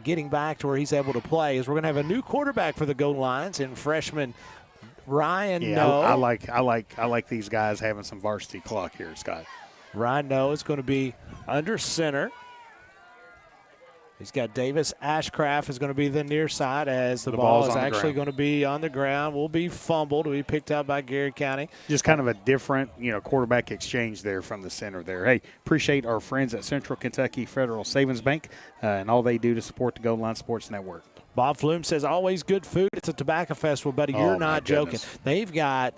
[SPEAKER 1] getting back to where he's able to play. As we're going to have a new quarterback for the Golden Lions in freshman Ryan No.
[SPEAKER 2] I like these guys having some varsity clock here, Scott.
[SPEAKER 1] Ryan No is going to be under center. He's got Davis Ashcraft is going to be the near side as the ball is actually going to be on the ground. Will be fumbled. Will be picked up by Garrett County.
[SPEAKER 2] Just kind of a different, quarterback exchange there from the center there. Hey, appreciate our friends at Central Kentucky Federal Savings Bank and all they do to support the Golden Line Sports Network.
[SPEAKER 1] Bob Flume says, always good food. It's a tobacco festival, buddy. You're not joking. They've got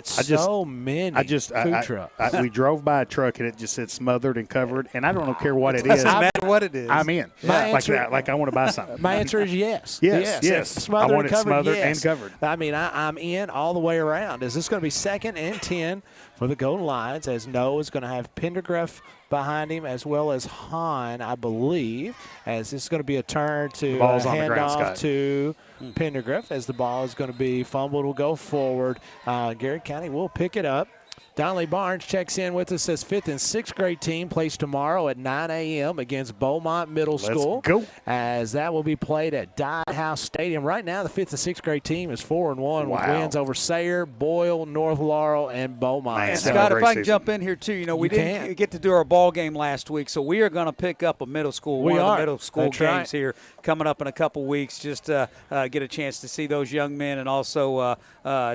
[SPEAKER 1] so many food trucks.
[SPEAKER 2] We drove by a truck, and it just said smothered and covered, and I don't care what it is.
[SPEAKER 4] Doesn't matter what it is.
[SPEAKER 2] I'm in. Like I want to buy something.
[SPEAKER 1] My answer is yes.
[SPEAKER 2] Yes.
[SPEAKER 1] Smothered
[SPEAKER 2] I want
[SPEAKER 1] and covered,
[SPEAKER 2] it smothered
[SPEAKER 1] yes.
[SPEAKER 2] and covered.
[SPEAKER 1] I mean, I'm in all the way around. Is this going to be 2nd and 10 for the Golden Lions, as No is going to have Pendergriff behind him, as well as Hahn, I believe, as this is going to be a turn to hand off to Pendergriff, as the ball is going to be fumbled, will go forward. Garrett County will pick it up. Donnelly Barnes checks in with us, says 5th and 6th grade team plays tomorrow at 9 a.m. against Beaumont Middle School.
[SPEAKER 2] Let's go.
[SPEAKER 1] As that will be played at Dye House Stadium. Right now, the 5th and 6th grade team is 4-1 with wins over Sayre, Boyle, North Laurel, and Beaumont.
[SPEAKER 4] And Scott, if I can jump in here too, we didn't get to do our ball game last week, so we are going to pick up a middle school, one of the middle school games here coming up in a couple weeks, just to get a chance to see those young men and also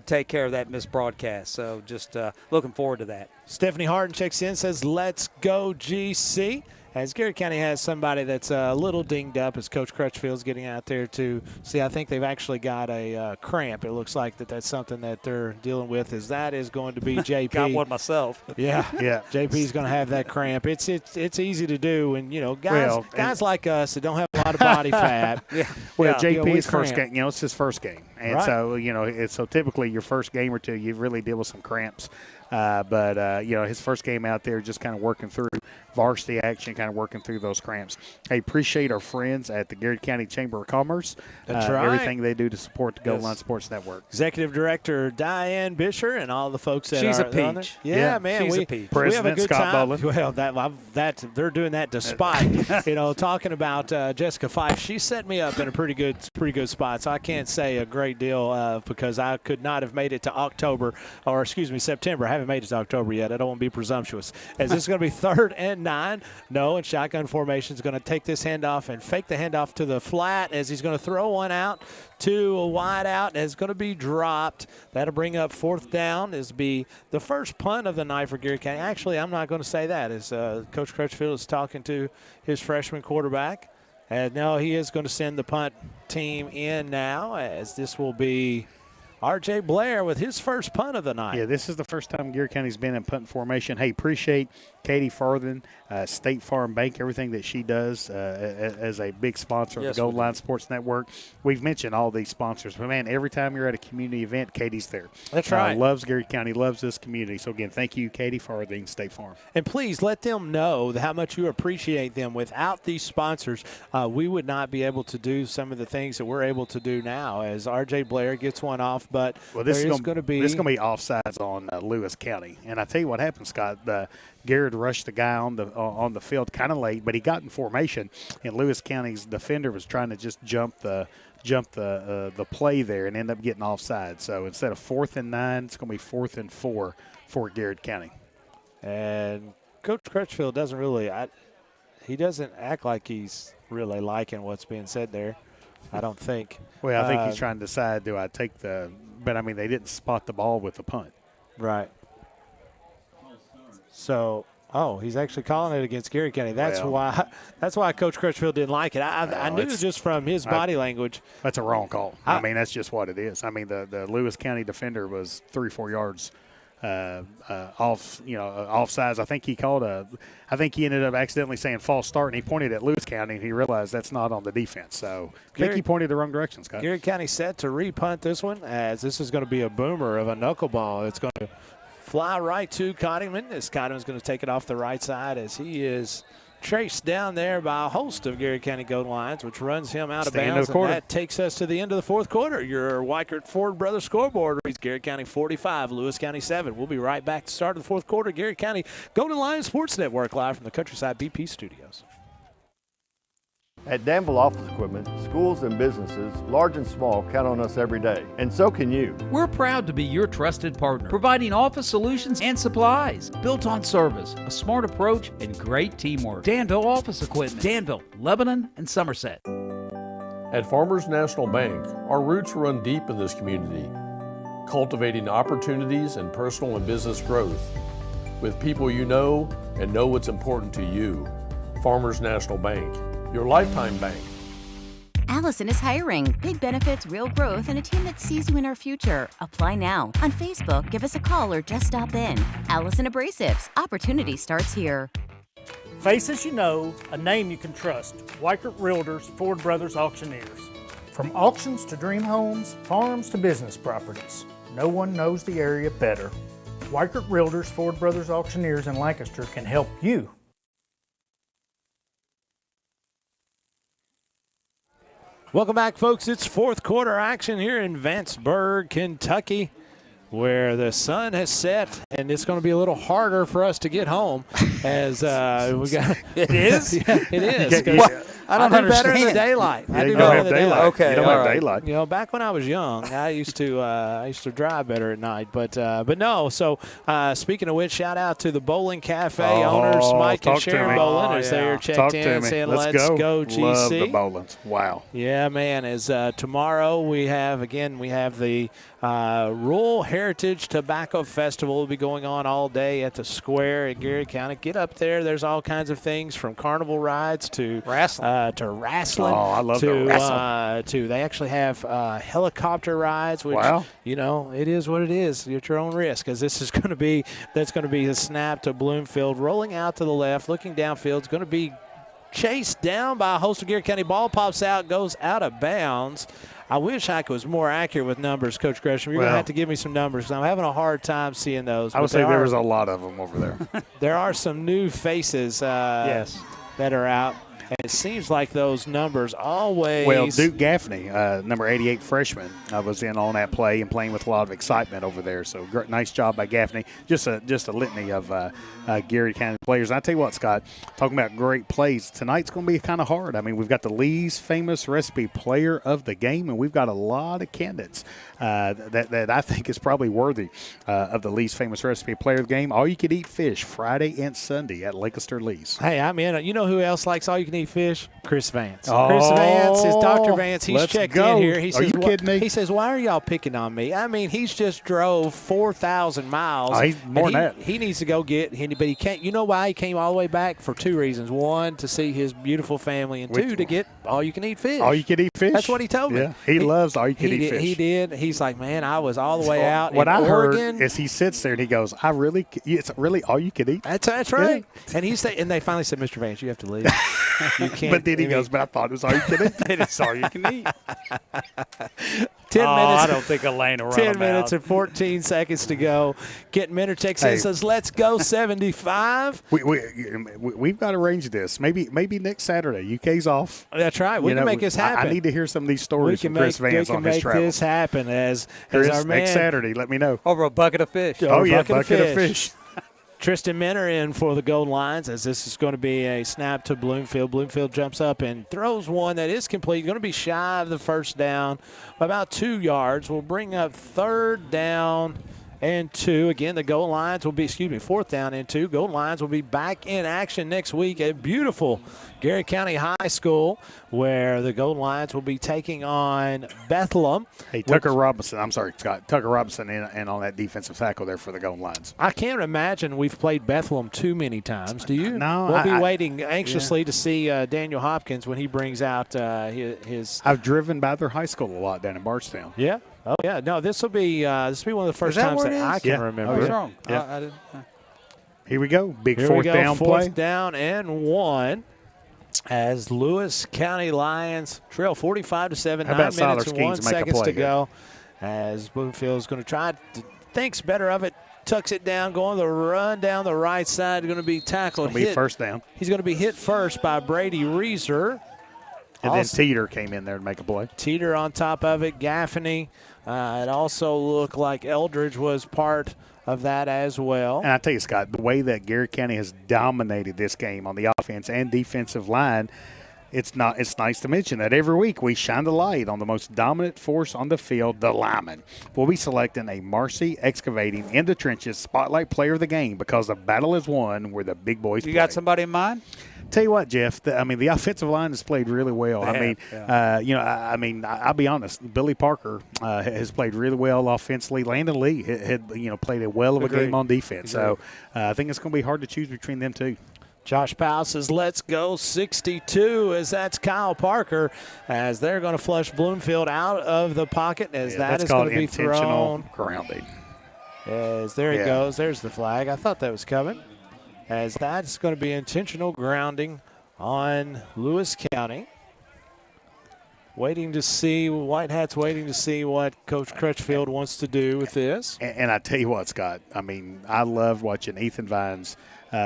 [SPEAKER 4] take care of that missed broadcast. So just looking forward to that.
[SPEAKER 1] Stephanie Harden checks in, says, let's go GC. As Garrett County has somebody that's a little dinged up as Coach Crutchfield's getting out there to see. I think they've actually got a cramp. It looks like that's something that they're dealing with. That is going to be JP.
[SPEAKER 4] Got one myself.
[SPEAKER 1] Yeah. JP's going to have that cramp. It's easy to do, and guys like us that don't have a lot of body fat.
[SPEAKER 2] JP's first game. It's his first game, and so typically your first game or two, you really deal with some cramps. But his first game out there, just kind of working through varsity action, kind of working through those cramps. Hey, appreciate our friends at the Garrett County Chamber of Commerce.
[SPEAKER 1] That's right.
[SPEAKER 2] Everything they do to support the Gold Line Sports Network.
[SPEAKER 1] Executive Director Diane Bisher and all the folks that
[SPEAKER 4] She's
[SPEAKER 1] are
[SPEAKER 4] a peach.
[SPEAKER 1] on there. Yeah, man.
[SPEAKER 4] She's a peach.
[SPEAKER 1] We have a good
[SPEAKER 2] Scott
[SPEAKER 1] time.
[SPEAKER 2] Boland.
[SPEAKER 1] Well, they're doing that despite, talking about Jessica Fife. She set me up in a pretty good spot. So I can't say a great deal because I could not have made it to September. I haven't made it to October yet. I don't want to be presumptuous. As this is going to be 3rd and 9. No, and shotgun formation is going to take this handoff and fake the handoff to the flat as he's going to throw one out to a wide out. And it's going to be dropped. That'll bring up 4th down. This will be the first punt of the night for Garrett County. Actually, I'm not going to say that as Coach Crutchfield is talking to his freshman quarterback. And now he is going to send the punt team in now as this will be R.J. Blair with his first punt of the night.
[SPEAKER 2] Yeah, this is the first time Garrett County's been in punt formation. Hey, appreciate Katie Farthen, State Farm Bank, everything that she does as a big sponsor of the Gold Line Sports Network. We've mentioned all these sponsors, but, man, every time you're at a community event, Katie's there.
[SPEAKER 1] That's right.
[SPEAKER 2] Loves Garrett County, loves this community. So, again, thank you, Katie Farthen, State Farm.
[SPEAKER 1] And please let them know how much you appreciate them. Without these sponsors, we would not be able to do some of the things that we're able to do now as R.J. Blair gets one off. But
[SPEAKER 2] this is going to be offsides on Lewis County. And I tell you what happened, Scott. Garrett rushed the guy on the field kind of late, but he got in formation, and Lewis County's defender was trying to just jump the play there and end up getting offside. So instead of 4th and 9, it's going to be 4th and 4 for Garrett County.
[SPEAKER 1] And Coach Crutchfield he doesn't act like he's really liking what's being said there. I don't think.
[SPEAKER 2] Well, I think he's trying to decide, do I take but I mean, they didn't spot the ball with the punt.
[SPEAKER 1] Right. So, he's actually calling it against Garrett County. That's why Coach Crutchfield didn't like it. I knew just from his body language.
[SPEAKER 2] That's a wrong call. I mean, that's just what it is. I mean, the Lewis County defender was 3-4 yards offsides. I think he ended up accidentally saying false start, and he pointed at Lewis County, and he realized that's not on the defense. So I think he pointed the wrong direction, Scott.
[SPEAKER 1] Garrett County set to repunt this one, as this is going to be a boomer of a knuckleball. It's going to fly right to Cottingman, as Cottingman's going to take it off the right side as he is traced down there by a host of Garrett County Gold Lines, which runs him out of bounds. And that takes us to the end of the 4th quarter. Your Weichert Ford Brothers scoreboard reads Garrett County 45, Lewis County 7. We'll be right back to start of the 4th quarter. Garrett County Golden Lions Sports Network live from the Countryside BP studios.
[SPEAKER 9] At Danville Office Equipment, schools and businesses, large and small, count on us every day. And so can you.
[SPEAKER 8] We're proud to be your trusted partner, providing office solutions and supplies built on service, a smart approach, and great teamwork. Danville Office Equipment, Danville, Lebanon, and Somerset.
[SPEAKER 10] At Farmers National Bank, our roots run deep in this community, cultivating opportunities and personal and business growth with people you know and know what's important to you. Farmers National Bank, your lifetime bank.
[SPEAKER 11] Allison is hiring. Big benefits, real growth, and a team that sees you in our future. Apply now. On Facebook, give us a call or just stop in. Allison Abrasives. Opportunity starts here.
[SPEAKER 13] Faces you know, a name you can trust. Weichert Realtors, Ford Brothers Auctioneers. From auctions to dream homes, farms to business properties. No one knows the area better. Weichert Realtors, Ford Brothers Auctioneers in Lancaster can help you.
[SPEAKER 1] Welcome back, folks. It's 4th quarter action here in Vanceburg, Kentucky. where the sun has set, and it's going to be a little harder for us to get home as we got.
[SPEAKER 4] It is?
[SPEAKER 1] Yeah, it is.
[SPEAKER 4] I don't
[SPEAKER 1] do
[SPEAKER 4] understand.
[SPEAKER 1] better in the daylight.
[SPEAKER 2] Yeah,
[SPEAKER 1] I do
[SPEAKER 2] you
[SPEAKER 1] better
[SPEAKER 2] don't
[SPEAKER 1] in the
[SPEAKER 2] have
[SPEAKER 1] daylight.
[SPEAKER 4] Okay,
[SPEAKER 2] you don't
[SPEAKER 4] all
[SPEAKER 2] have
[SPEAKER 4] right.
[SPEAKER 2] daylight.
[SPEAKER 1] You know, back when I was young, I used to drive better at night. But no. So speaking of which, shout out to the Bowling Cafe owners, Mike and
[SPEAKER 2] talk to
[SPEAKER 1] Sharon
[SPEAKER 2] me.
[SPEAKER 1] Bolin, as
[SPEAKER 2] Oh,
[SPEAKER 1] they
[SPEAKER 2] yeah.
[SPEAKER 1] are checked
[SPEAKER 2] Talk
[SPEAKER 1] in
[SPEAKER 2] to me.
[SPEAKER 1] saying,
[SPEAKER 2] Let's
[SPEAKER 1] "Let's
[SPEAKER 2] go.
[SPEAKER 1] go, GC."
[SPEAKER 2] Love the Bolins. Wow.
[SPEAKER 1] Yeah, man. As tomorrow we have the Rural Heritage Tobacco Festival will be going on all day at the square in Gary County. Get up there. There's all kinds of things from carnival rides to wrestling.
[SPEAKER 2] Oh, I love the wrestling.
[SPEAKER 1] They actually have helicopter rides, which it is what it is. You're at your own risk, because this is going to be a snap to Bloomfield, rolling out to the left, looking downfield. It's going to be chased down by a host of Gary County. Ball pops out, goes out of bounds. I wish I was more accurate with numbers, Coach Gresham. You're going to have to give me some numbers, because I'm having a hard time seeing those.
[SPEAKER 2] I would say there was a lot of them over there.
[SPEAKER 1] There are some new faces that are out. And it seems like those numbers always.
[SPEAKER 2] Well, Duke Gaffney, number 88 freshman, was in on that play and playing with a lot of excitement over there. So nice job by Gaffney. Just a litany of Gary County players. And I tell you what, Scott, talking about great plays, tonight's going to be kind of hard. I mean, we've got the Lee's Famous Recipe Player of the Game, and we've got a lot of candidates that I think is probably worthy of the Lee's Famous Recipe Player of the Game. All-you-can-eat fish Friday and Sunday at Lancaster Lee's.
[SPEAKER 1] Hey, I'm in. You know who else likes all-you-can-eat fish? Chris Vance.
[SPEAKER 2] Oh,
[SPEAKER 1] Chris Vance is Dr. Vance. He's
[SPEAKER 2] let's
[SPEAKER 1] checked
[SPEAKER 2] go.
[SPEAKER 1] in here. He
[SPEAKER 2] Are
[SPEAKER 1] says,
[SPEAKER 2] you kidding me?
[SPEAKER 1] He says, why are y'all picking on me? I mean, he's just drove 4,000 miles.
[SPEAKER 2] Oh, he's more than that.
[SPEAKER 1] He needs to go get, but he can't. You know why he came all the way back? For two reasons. One, to see his beautiful family, and two, to get all-you-can-eat fish.
[SPEAKER 2] All-you-can-eat fish?
[SPEAKER 1] That's what he told me.
[SPEAKER 2] Yeah, he loves all-you-can-eat fish.
[SPEAKER 1] He did. He's like, man, I was all the way out
[SPEAKER 2] What
[SPEAKER 1] in
[SPEAKER 2] I
[SPEAKER 1] Oregon.
[SPEAKER 2] heard is he sits there and he goes, it's really all-you-can-eat?
[SPEAKER 1] That's right. Yeah. And they finally said, Mr. Vance, you have to leave. You can't.
[SPEAKER 2] But then he goes, but I thought it was all-you-can-eat.
[SPEAKER 4] It's all you can eat.
[SPEAKER 1] 10 minutes.
[SPEAKER 4] I don't think Elaine will run
[SPEAKER 1] 10 minutes and 14 seconds to go. Get Minter texts in, says, let's go 75.
[SPEAKER 2] We've got to arrange this. Maybe next Saturday. UK's off.
[SPEAKER 1] That's right. We can make this happen.
[SPEAKER 2] I need to hear some of these stories from Chris Vance on his travels.
[SPEAKER 1] We can make this happen as
[SPEAKER 2] Chris,
[SPEAKER 1] our man.
[SPEAKER 2] Next Saturday, let me know.
[SPEAKER 4] Over a bucket of fish.
[SPEAKER 2] Bucket of fish.
[SPEAKER 1] Tristan Minter in for the Golden Lions, as this is going to be a snap to Bloomfield. Bloomfield jumps up and throws one that is complete. Going to be shy of the first down by about 2 yards. We'll bring up 3rd down and 2. Again, the Golden Lions will be, 4th down and 2. Golden Lions will be back in action next week at beautiful Gary County High School, where the Golden Lions will be taking on Bethlehem.
[SPEAKER 2] Hey, Tucker Robinson. I'm sorry, Scott. Tucker Robinson in on that defensive tackle there for the Golden Lions.
[SPEAKER 1] I can't imagine we've played Bethlehem too many times. Do you?
[SPEAKER 2] No.
[SPEAKER 1] We'll be waiting anxiously to see Daniel Hopkins when he brings out his.
[SPEAKER 2] I've driven by their high school a lot down in Bardstown.
[SPEAKER 1] Yeah. Oh yeah. No, this will be one of the first times that I can remember.
[SPEAKER 4] I was wrong.
[SPEAKER 2] Yeah.
[SPEAKER 4] I didn't.
[SPEAKER 2] Here we go. Big
[SPEAKER 1] Here
[SPEAKER 2] fourth
[SPEAKER 1] we go.
[SPEAKER 2] down play.
[SPEAKER 1] 4th down and 1. As Lewis County Lions trail 45-7, 9 minutes and 1 seconds to go. As Bloomfield is going to try, thinks better of it, tucks it down, going the run down the right side, going to be tackled.
[SPEAKER 2] It's going to be first down.
[SPEAKER 1] He's going to be hit first by Brady Reeser.
[SPEAKER 2] And then Teeter came in there to make a play.
[SPEAKER 1] Teeter on top of it. Gaffney. It also looked like Eldridge was part of that as well.
[SPEAKER 2] And I tell you, Scott, the way that Gary County has dominated this game on the offense and defensive line, it's nice to mention that every week we shine the light on the most dominant force on the field, the lineman. We'll be selecting a Marcy Excavating in the Trenches Spotlight Player of the Game, because the battle is won where the big boys play.
[SPEAKER 4] You got somebody in mind?
[SPEAKER 2] Tell you what, Jeff, the offensive line has played really well. I'll be honest. Billy Parker has played really well offensively. Landon Lee had played a well of a game on defense. So I think it's going to be hard to choose between them two.
[SPEAKER 1] Josh Powell says, let's go 62, as that's Kyle Parker, as they're going to flush Bloomfield out of the pocket, as that is going to be thrown.
[SPEAKER 2] Grounding.
[SPEAKER 1] As there he goes. There's the flag. I thought that was coming. As that's going to be intentional grounding on Lewis County. White Hat's waiting to see what Coach Crutchfield wants to do with this.
[SPEAKER 2] And I tell you what, Scott, I love watching Ethan Vines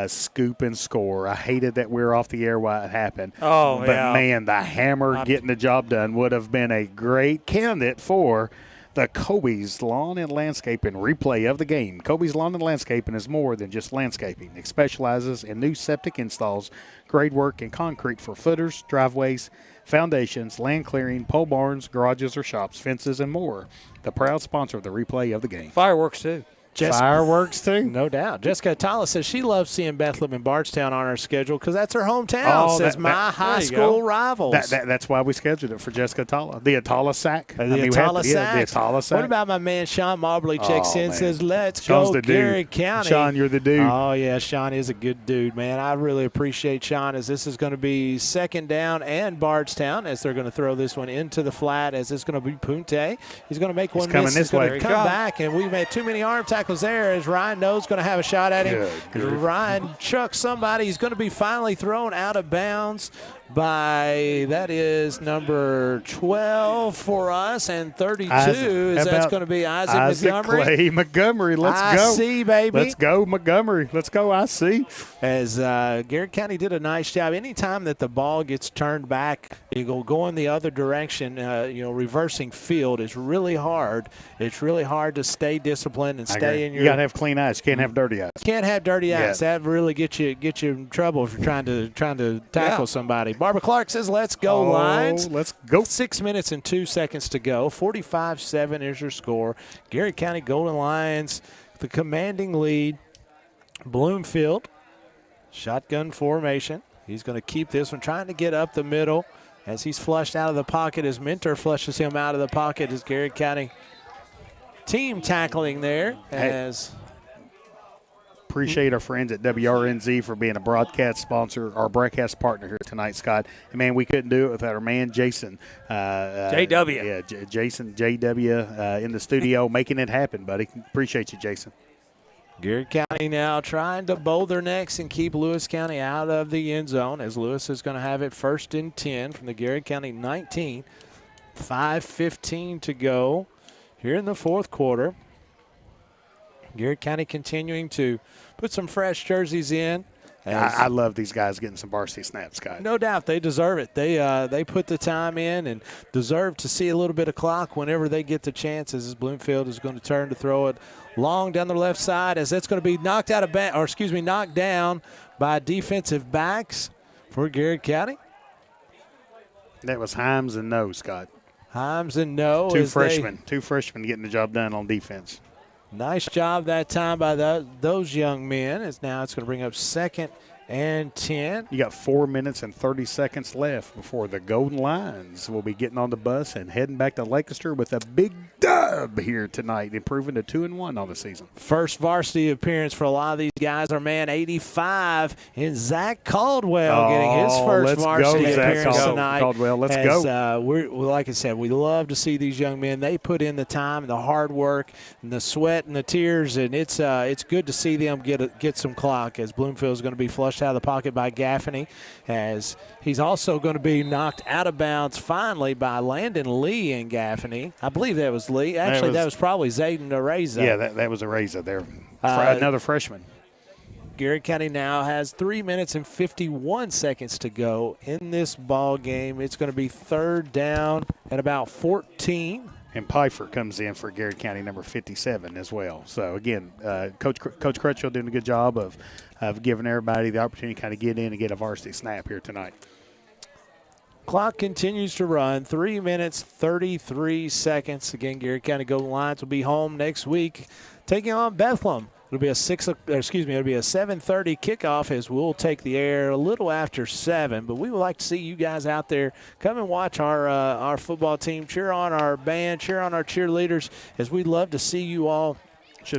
[SPEAKER 2] scoop and score. I hated that we were off the air while it happened.
[SPEAKER 4] Oh,
[SPEAKER 2] but man, the hammer getting the job done would have been a great candidate for the Kobe's Lawn and Landscaping replay of the game. Kobe's Lawn and Landscaping is more than just landscaping. It specializes in new septic installs, grade work, and concrete for footers, driveways, foundations, land clearing, pole barns, garages or shops, fences, and more. The proud sponsor of the replay of the game.
[SPEAKER 4] Fireworks, too.
[SPEAKER 2] Fireworks, too?
[SPEAKER 1] No doubt. Jessica Atala says she loves seeing Bethlehem and Bardstown on our schedule because that's her hometown. Says my high school rivals.
[SPEAKER 2] That's why we scheduled it for Jessica Atala. The Atala Sack.
[SPEAKER 1] The Atala Sack.
[SPEAKER 2] The Atala Sack.
[SPEAKER 1] What about my man Sean Mobley checks in, says, let's
[SPEAKER 2] Sean's
[SPEAKER 1] go Gary
[SPEAKER 2] dude.
[SPEAKER 1] County.
[SPEAKER 2] Sean, you're the dude.
[SPEAKER 1] Oh, yeah, Sean is a good dude, man. I really appreciate Sean as this is going to be second down and Bardstown as they're going to throw this one into the flat as it's going to be Punte. He's going to make one miss. He's going to come back, and we've had too many arm tackles there as Ryan No's going to have a shot at him. Ryan chucks somebody. He's going to be finally thrown out of bounds by, that is number 12 for us, and 32 that's going to be Isaac Montgomery.
[SPEAKER 2] Clay Montgomery. Let's go.
[SPEAKER 1] I see, baby.
[SPEAKER 2] Let's go, Montgomery. Let's go, I see.
[SPEAKER 1] As Garrett County did a nice job. Anytime that the ball gets turned back, you go in the other direction, reversing field is really hard. It's really hard to stay disciplined and stay in your.
[SPEAKER 2] You got to have clean eyes. You can't have dirty eyes.
[SPEAKER 1] Can't have dirty eyes. That really gets you in trouble if you're trying to tackle somebody. Barbara Clark says, let's go, Lions.
[SPEAKER 2] Let's go.
[SPEAKER 1] 6 minutes and 2 seconds to go. 45-7 is your score. Garrett County Golden Lions, the commanding lead. Bloomfield, shotgun formation. He's going to keep this one, trying to get up the middle as he's flushed out of the pocket. His mentor flushes him out of the pocket as Garrett County team tackling there.
[SPEAKER 2] Appreciate our friends at WRNZ for being a broadcast sponsor, our broadcast partner here tonight, Scott. And, man, we couldn't do it without our man, Jason.
[SPEAKER 4] JW.
[SPEAKER 2] Yeah, Jason, JW in the studio making it happen, buddy. Appreciate you, Jason.
[SPEAKER 1] Garrett County now trying to bow their necks and keep Lewis County out of the end zone as Lewis is going to have it 1st and 10 from the Garrett County 19. 5:15 to go here in the fourth quarter. Garrett County continuing to put some fresh jerseys in.
[SPEAKER 2] I love these guys getting some varsity snaps, Scott.
[SPEAKER 1] No doubt they deserve it. They put the time in and deserve to see a little bit of clock whenever they get the chances. As Bloomfield is going to turn to throw it long down the left side as that's going to be knocked down by defensive backs for Garrett County.
[SPEAKER 2] That was Himes and No, Scott.
[SPEAKER 1] Himes and No.
[SPEAKER 2] Two freshmen getting the job done on defense.
[SPEAKER 1] Nice job that time by those young men. As now it's going to bring up 2nd and 10.
[SPEAKER 2] You got 4 minutes and 30 seconds left before the Golden Lions will be getting on the bus and heading back to Lancaster with a big dub here tonight, improving to 2-1 on the season.
[SPEAKER 1] First varsity appearance for a lot of these guys. Our man 85 in Zach Caldwell getting his first varsity appearance tonight.
[SPEAKER 2] Caldwell, let's go.
[SPEAKER 1] Like I said, we love to see these young men. They put in the time and the hard work and the sweat and the tears, and it's good to see them get some clock as Bloomfield is going to be flushed out of the pocket by Gaffney, as he's also going to be knocked out of bounds finally by Landon Lee and Gaffney. I believe that was Lee. Actually, that was probably Zayden Areza.
[SPEAKER 2] Yeah, that was Areza there. Another freshman.
[SPEAKER 1] Garrett County now has 3 minutes and 51 seconds to go in this ball game. It's going to be 3rd down at about 14.
[SPEAKER 2] And Pfeiffer comes in for Garrett County, number 57 as well. So, again, Coach Crutchfield doing a good job of giving everybody the opportunity to kind of get in and get a varsity snap here tonight.
[SPEAKER 1] Clock continues to run. 3 minutes, 33 seconds. Again, Garrett County Golden Lions will be home next week taking on Bethlehem. It'll be a 7:30 kickoff as we'll take the air a little after 7. But we would like to see you guys out there come and watch our football team, cheer on our band, cheer on our cheerleaders, as we'd love to see you all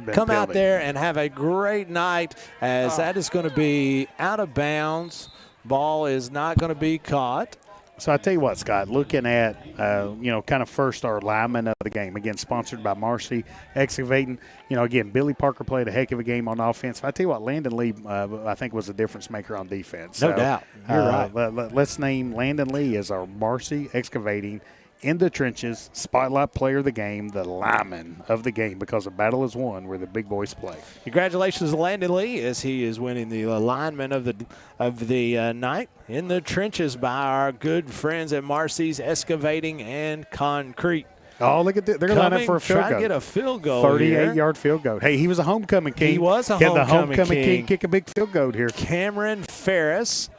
[SPEAKER 1] come out there and have a great night, as that is going to be out of bounds. Ball is not going to be caught.
[SPEAKER 2] So I tell you what, Scott, looking at, kind of first our linemen of the game, again, sponsored by Marcy Excavating. Again, Billy Parker played a heck of a game on offense. I tell you what, Landon Lee, I think, was a difference maker on defense.
[SPEAKER 1] No doubt. You're right.
[SPEAKER 2] Let's name Landon Lee as our Marcy Excavating in the trenches, spotlight player of the game, the lineman of the game, because a battle is won where the big boys play.
[SPEAKER 1] Congratulations to Landon Lee as he is winning the lineman of the night in the trenches by our good friends at Marcy's Excavating and Concrete.
[SPEAKER 2] Oh, look at that. They're going to line up for a field goal.
[SPEAKER 1] Try to get a field goal
[SPEAKER 2] 38-yard field goal. Hey, he was a homecoming king.
[SPEAKER 1] He was a
[SPEAKER 2] Can
[SPEAKER 1] homecoming
[SPEAKER 2] the homecoming king kick a big field goal here?
[SPEAKER 1] Cameron Ferris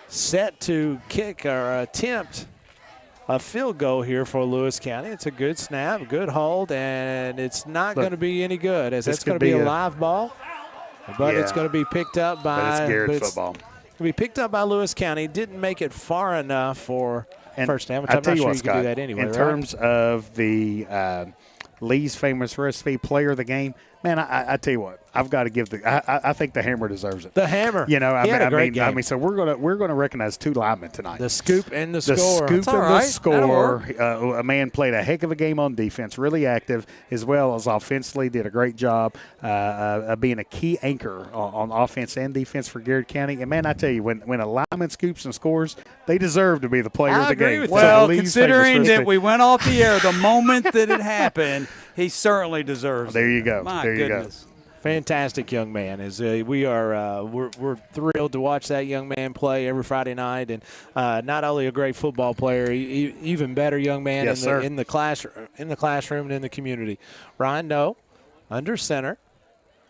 [SPEAKER 1] set to kick or attempt a field goal here for Lewis County. It's a good snap, good hold, and it's not going to be any good as that's going to be a live ball. But it's going to be picked up by
[SPEAKER 2] but it's Garrett football.
[SPEAKER 1] It's going to be picked up by Lewis County. Didn't make it far enough for first down, which I'm
[SPEAKER 2] tell
[SPEAKER 1] not
[SPEAKER 2] you
[SPEAKER 1] sure
[SPEAKER 2] what,
[SPEAKER 1] you
[SPEAKER 2] Scott,
[SPEAKER 1] can do that anyway.
[SPEAKER 2] In terms of the Lee's famous recipe player of the game, man, I tell you what, I've got to give I think the Hammer deserves it.
[SPEAKER 1] The Hammer,
[SPEAKER 2] I mean, so we're gonna recognize two linemen tonight.
[SPEAKER 1] The scoop and the
[SPEAKER 2] score.
[SPEAKER 1] The
[SPEAKER 2] scoop and the score. A man played a heck of a game on defense, really active as well as offensively. Did a great job being a key anchor on offense and defense for Garrett County. And man, I tell you, when a lineman scoops and scores, they deserve to be the player of the game.
[SPEAKER 4] Well, considering that we went off the air the moment that it happened, he certainly deserves it.
[SPEAKER 2] There you go.
[SPEAKER 4] My
[SPEAKER 2] there
[SPEAKER 4] goodness.
[SPEAKER 2] You go.
[SPEAKER 1] Fantastic young man. As we are, we're thrilled to watch that young man play every Friday night, and not only a great football player, even better young man in the classroom and in the community. Ryan Doe, under center,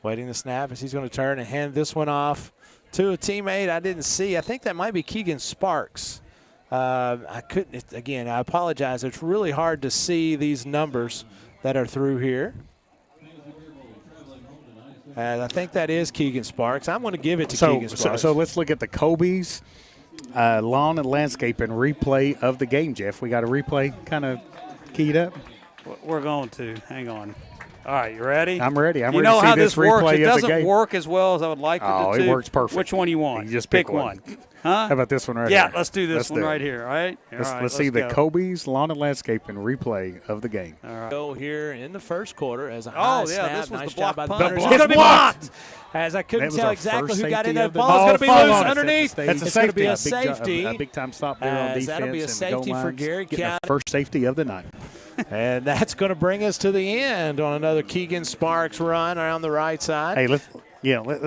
[SPEAKER 1] waiting the snap as he's going to turn and hand this one off to a teammate I didn't see. I think that might be Keegan Sparks. I couldn't. Again, I apologize. It's really hard to see these numbers that are through here. I think that is Keegan Sparks. I'm going to give it to Keegan Sparks.
[SPEAKER 2] So let's look at the Kobe's lawn and landscape and replay of the game, Jeff. We got a replay kind of keyed up.
[SPEAKER 4] We're going to. Hang on. All right, you ready?
[SPEAKER 2] I'm ready. I'm
[SPEAKER 4] you
[SPEAKER 2] ready
[SPEAKER 4] know
[SPEAKER 2] to see
[SPEAKER 4] how
[SPEAKER 2] this
[SPEAKER 4] this works.
[SPEAKER 2] replay
[SPEAKER 4] It
[SPEAKER 2] of the
[SPEAKER 4] doesn't
[SPEAKER 2] game.
[SPEAKER 4] work as well as I would like it to.
[SPEAKER 2] Oh, it works perfect.
[SPEAKER 4] Which one you want?
[SPEAKER 2] You just
[SPEAKER 4] pick
[SPEAKER 2] one.
[SPEAKER 4] Huh?
[SPEAKER 2] How about this one right
[SPEAKER 4] here?
[SPEAKER 2] here?
[SPEAKER 4] Let's do this one right here, all right?
[SPEAKER 2] Let's see the Kobe's lawn and landscape and replay of the game.
[SPEAKER 1] All right. Go here in the first quarter as a high snap.
[SPEAKER 4] This was
[SPEAKER 1] nice
[SPEAKER 4] the block
[SPEAKER 1] job by
[SPEAKER 4] punt.
[SPEAKER 1] the It's going to be blocked. As I couldn't tell exactly who got in that ball. It's going to be loose underneath.
[SPEAKER 2] It's
[SPEAKER 1] going to be a safety.
[SPEAKER 2] A big-time stop there on defense.
[SPEAKER 1] That'll be a safety for Garrett County.
[SPEAKER 2] First safety of the night.
[SPEAKER 1] And that's going to bring us to the end on another Keegan Sparks run around the right side.
[SPEAKER 2] Hey, let's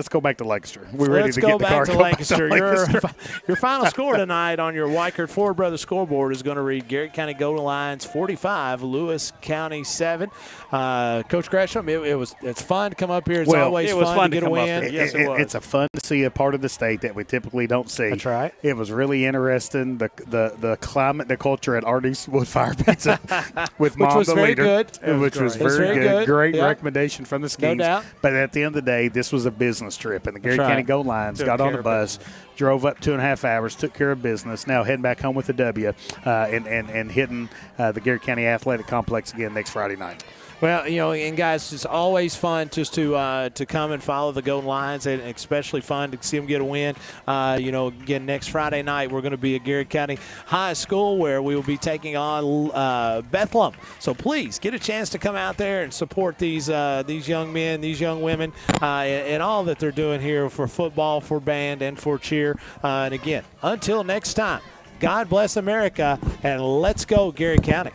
[SPEAKER 2] go back to Lancaster. We're ready to get the car.
[SPEAKER 1] Let's go back to Lancaster. Your final score tonight on your Weichert Ford Brothers scoreboard is going to read Garrett County Golden Lions 45, Lewis County 7. Coach Gresham, it's fun to come up here. It's always fun to get a win.
[SPEAKER 2] Yes, it was. It's a fun to see a part of the state that we typically don't see.
[SPEAKER 1] That's right.
[SPEAKER 2] It was really interesting. The climate, the culture at Artie's Wood Fire Pizza with Mom the leader, which was very good. Great recommendation from the Skeens.
[SPEAKER 1] No doubt.
[SPEAKER 2] But at the end of the day, this was a business trip, and the Garrett County Golden Lions got on the bus, drove up 2.5 hours, took care of business. Now heading back home with a W, and hitting the Garrett County Athletic Complex again next Friday night.
[SPEAKER 1] Well, and guys, it's always fun just to come and follow the Golden Lions, and especially fun to see them get a win. Again, next Friday night we're going to be at Garrett County High School where we will be taking on Bethlehem. So please get a chance to come out there and support these young men, these young women, and all that they're doing here for football, for band, and for cheer. And again, until next time, God bless America, and let's go Garrett County.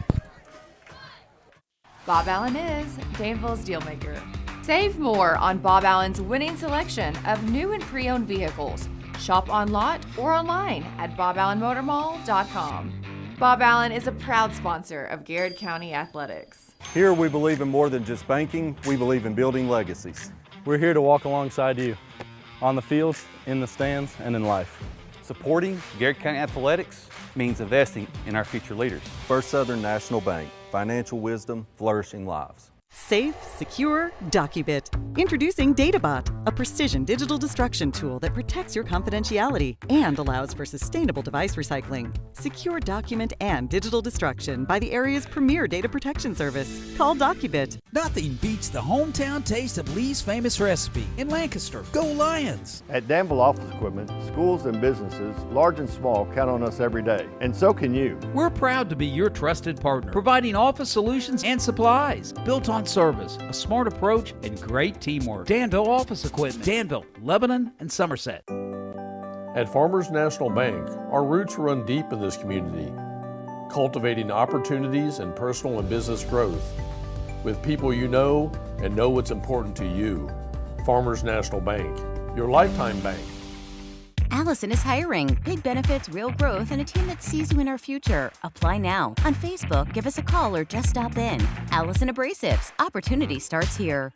[SPEAKER 3] Bob Allen is Danville's Dealmaker. Save more on Bob Allen's winning selection of new and pre-owned vehicles. Shop on lot or online at boballenmotormall.com. Bob Allen is a proud sponsor of Garrett County Athletics.
[SPEAKER 9] Here we believe in more than just banking, we believe in building legacies.
[SPEAKER 16] We're here to walk alongside you, on the fields, in the stands, and in life.
[SPEAKER 5] Supporting Garrett County Athletics means investing in our future leaders.
[SPEAKER 9] First Southern National Bank, financial wisdom, flourishing lives.
[SPEAKER 6] Safe, secure, DocuBit. Introducing DataBot, a precision digital destruction tool that protects your confidentiality and allows for sustainable device recycling. Secure document and digital destruction by the area's premier data protection service. Call DocuBit.
[SPEAKER 8] Nothing beats the hometown taste of Lee's famous recipe in Lancaster. Go Lions!
[SPEAKER 9] At Danville Office Equipment, schools and businesses, large and small, count on us every day. And so can you.
[SPEAKER 8] We're proud to be your trusted partner, providing office solutions and supplies built on service, a smart approach, and great teamwork. Danville Office Equipment, Danville, Lebanon, and Somerset.
[SPEAKER 10] At Farmers National Bank, our roots run deep in this community, cultivating opportunities and personal and business growth with people you know and know what's important to you. Farmers National Bank, your lifetime bank.
[SPEAKER 11] Allison is hiring. Big benefits, real growth, and a team that sees you in our future. Apply now. On Facebook, give us a call or just stop in. Allison Abrasives. Opportunity starts here.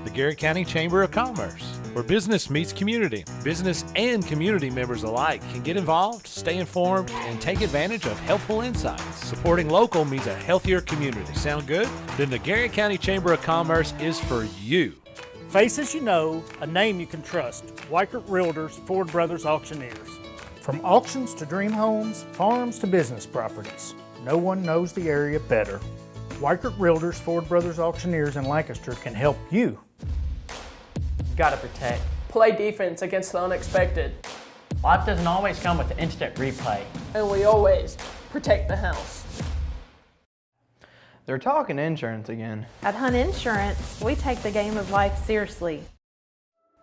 [SPEAKER 1] The Garrett County Chamber of Commerce, where business meets community. Business and community members alike can get involved, stay informed, and take advantage of helpful insights. Supporting local means a healthier community. Sound good? Then the Garrett County Chamber of Commerce is for you.
[SPEAKER 13] Faces you know, a name you can trust. Weichert Realtors, Ford Brothers Auctioneers. From auctions to dream homes, farms to business properties, no one knows the area better. Weichert Realtors, Ford Brothers Auctioneers in Lancaster can help you.
[SPEAKER 7] Gotta protect.
[SPEAKER 12] Play defense against the unexpected.
[SPEAKER 7] Life doesn't always come with instant replay.
[SPEAKER 12] And we always protect the house.
[SPEAKER 14] They're talking insurance again.
[SPEAKER 17] At Hunt Insurance, we take the game of life seriously.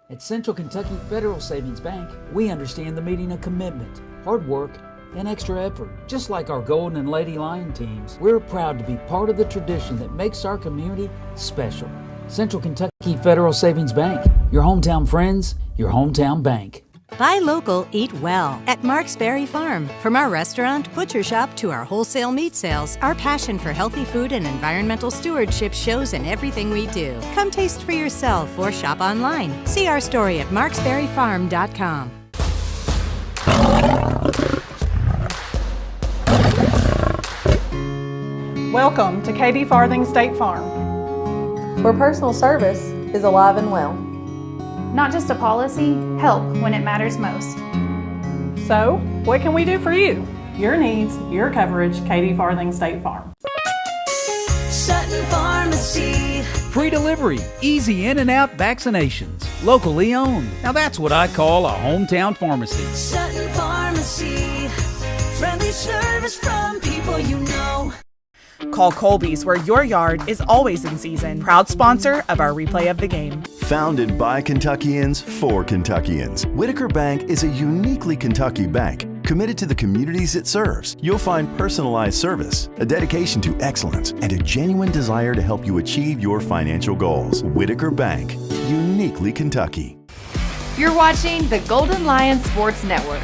[SPEAKER 8] At Central Kentucky Federal Savings Bank, we understand the meaning of commitment, hard work, and extra effort. Just like our Golden and Lady Lion teams, we're proud to be part of the tradition that makes our community special. Central Kentucky Federal Savings Bank, your hometown friends, your hometown bank.
[SPEAKER 18] Buy local, eat well at Mark's Berry Farm. From our restaurant, butcher shop to our wholesale meat sales, our passion for healthy food and environmental stewardship shows in everything we do. Come taste for yourself or shop online. See our story at marksberryfarm.com.
[SPEAKER 19] Welcome to Katie Farthing State Farm,
[SPEAKER 17] where personal service is alive and well.
[SPEAKER 20] Not just a policy, help when it matters most.
[SPEAKER 19] So, what can we do for you? Your needs, your coverage, Katie Farthing State Farm.
[SPEAKER 21] Sutton Pharmacy.
[SPEAKER 8] Free delivery, easy in and out vaccinations, locally owned. Now that's what I call a hometown pharmacy.
[SPEAKER 21] Sutton Pharmacy. Friendly service from people you know.
[SPEAKER 22] Call Colby's, where your yard is always in season. Proud sponsor of our replay of the game.
[SPEAKER 23] Founded by Kentuckians for Kentuckians, Whitaker Bank is a uniquely Kentucky bank committed to the communities it serves. You'll find personalized service, a dedication to excellence, and a genuine desire to help you achieve your financial goals. Whitaker Bank, uniquely Kentucky.
[SPEAKER 3] You're watching the Golden Lion Sports Network.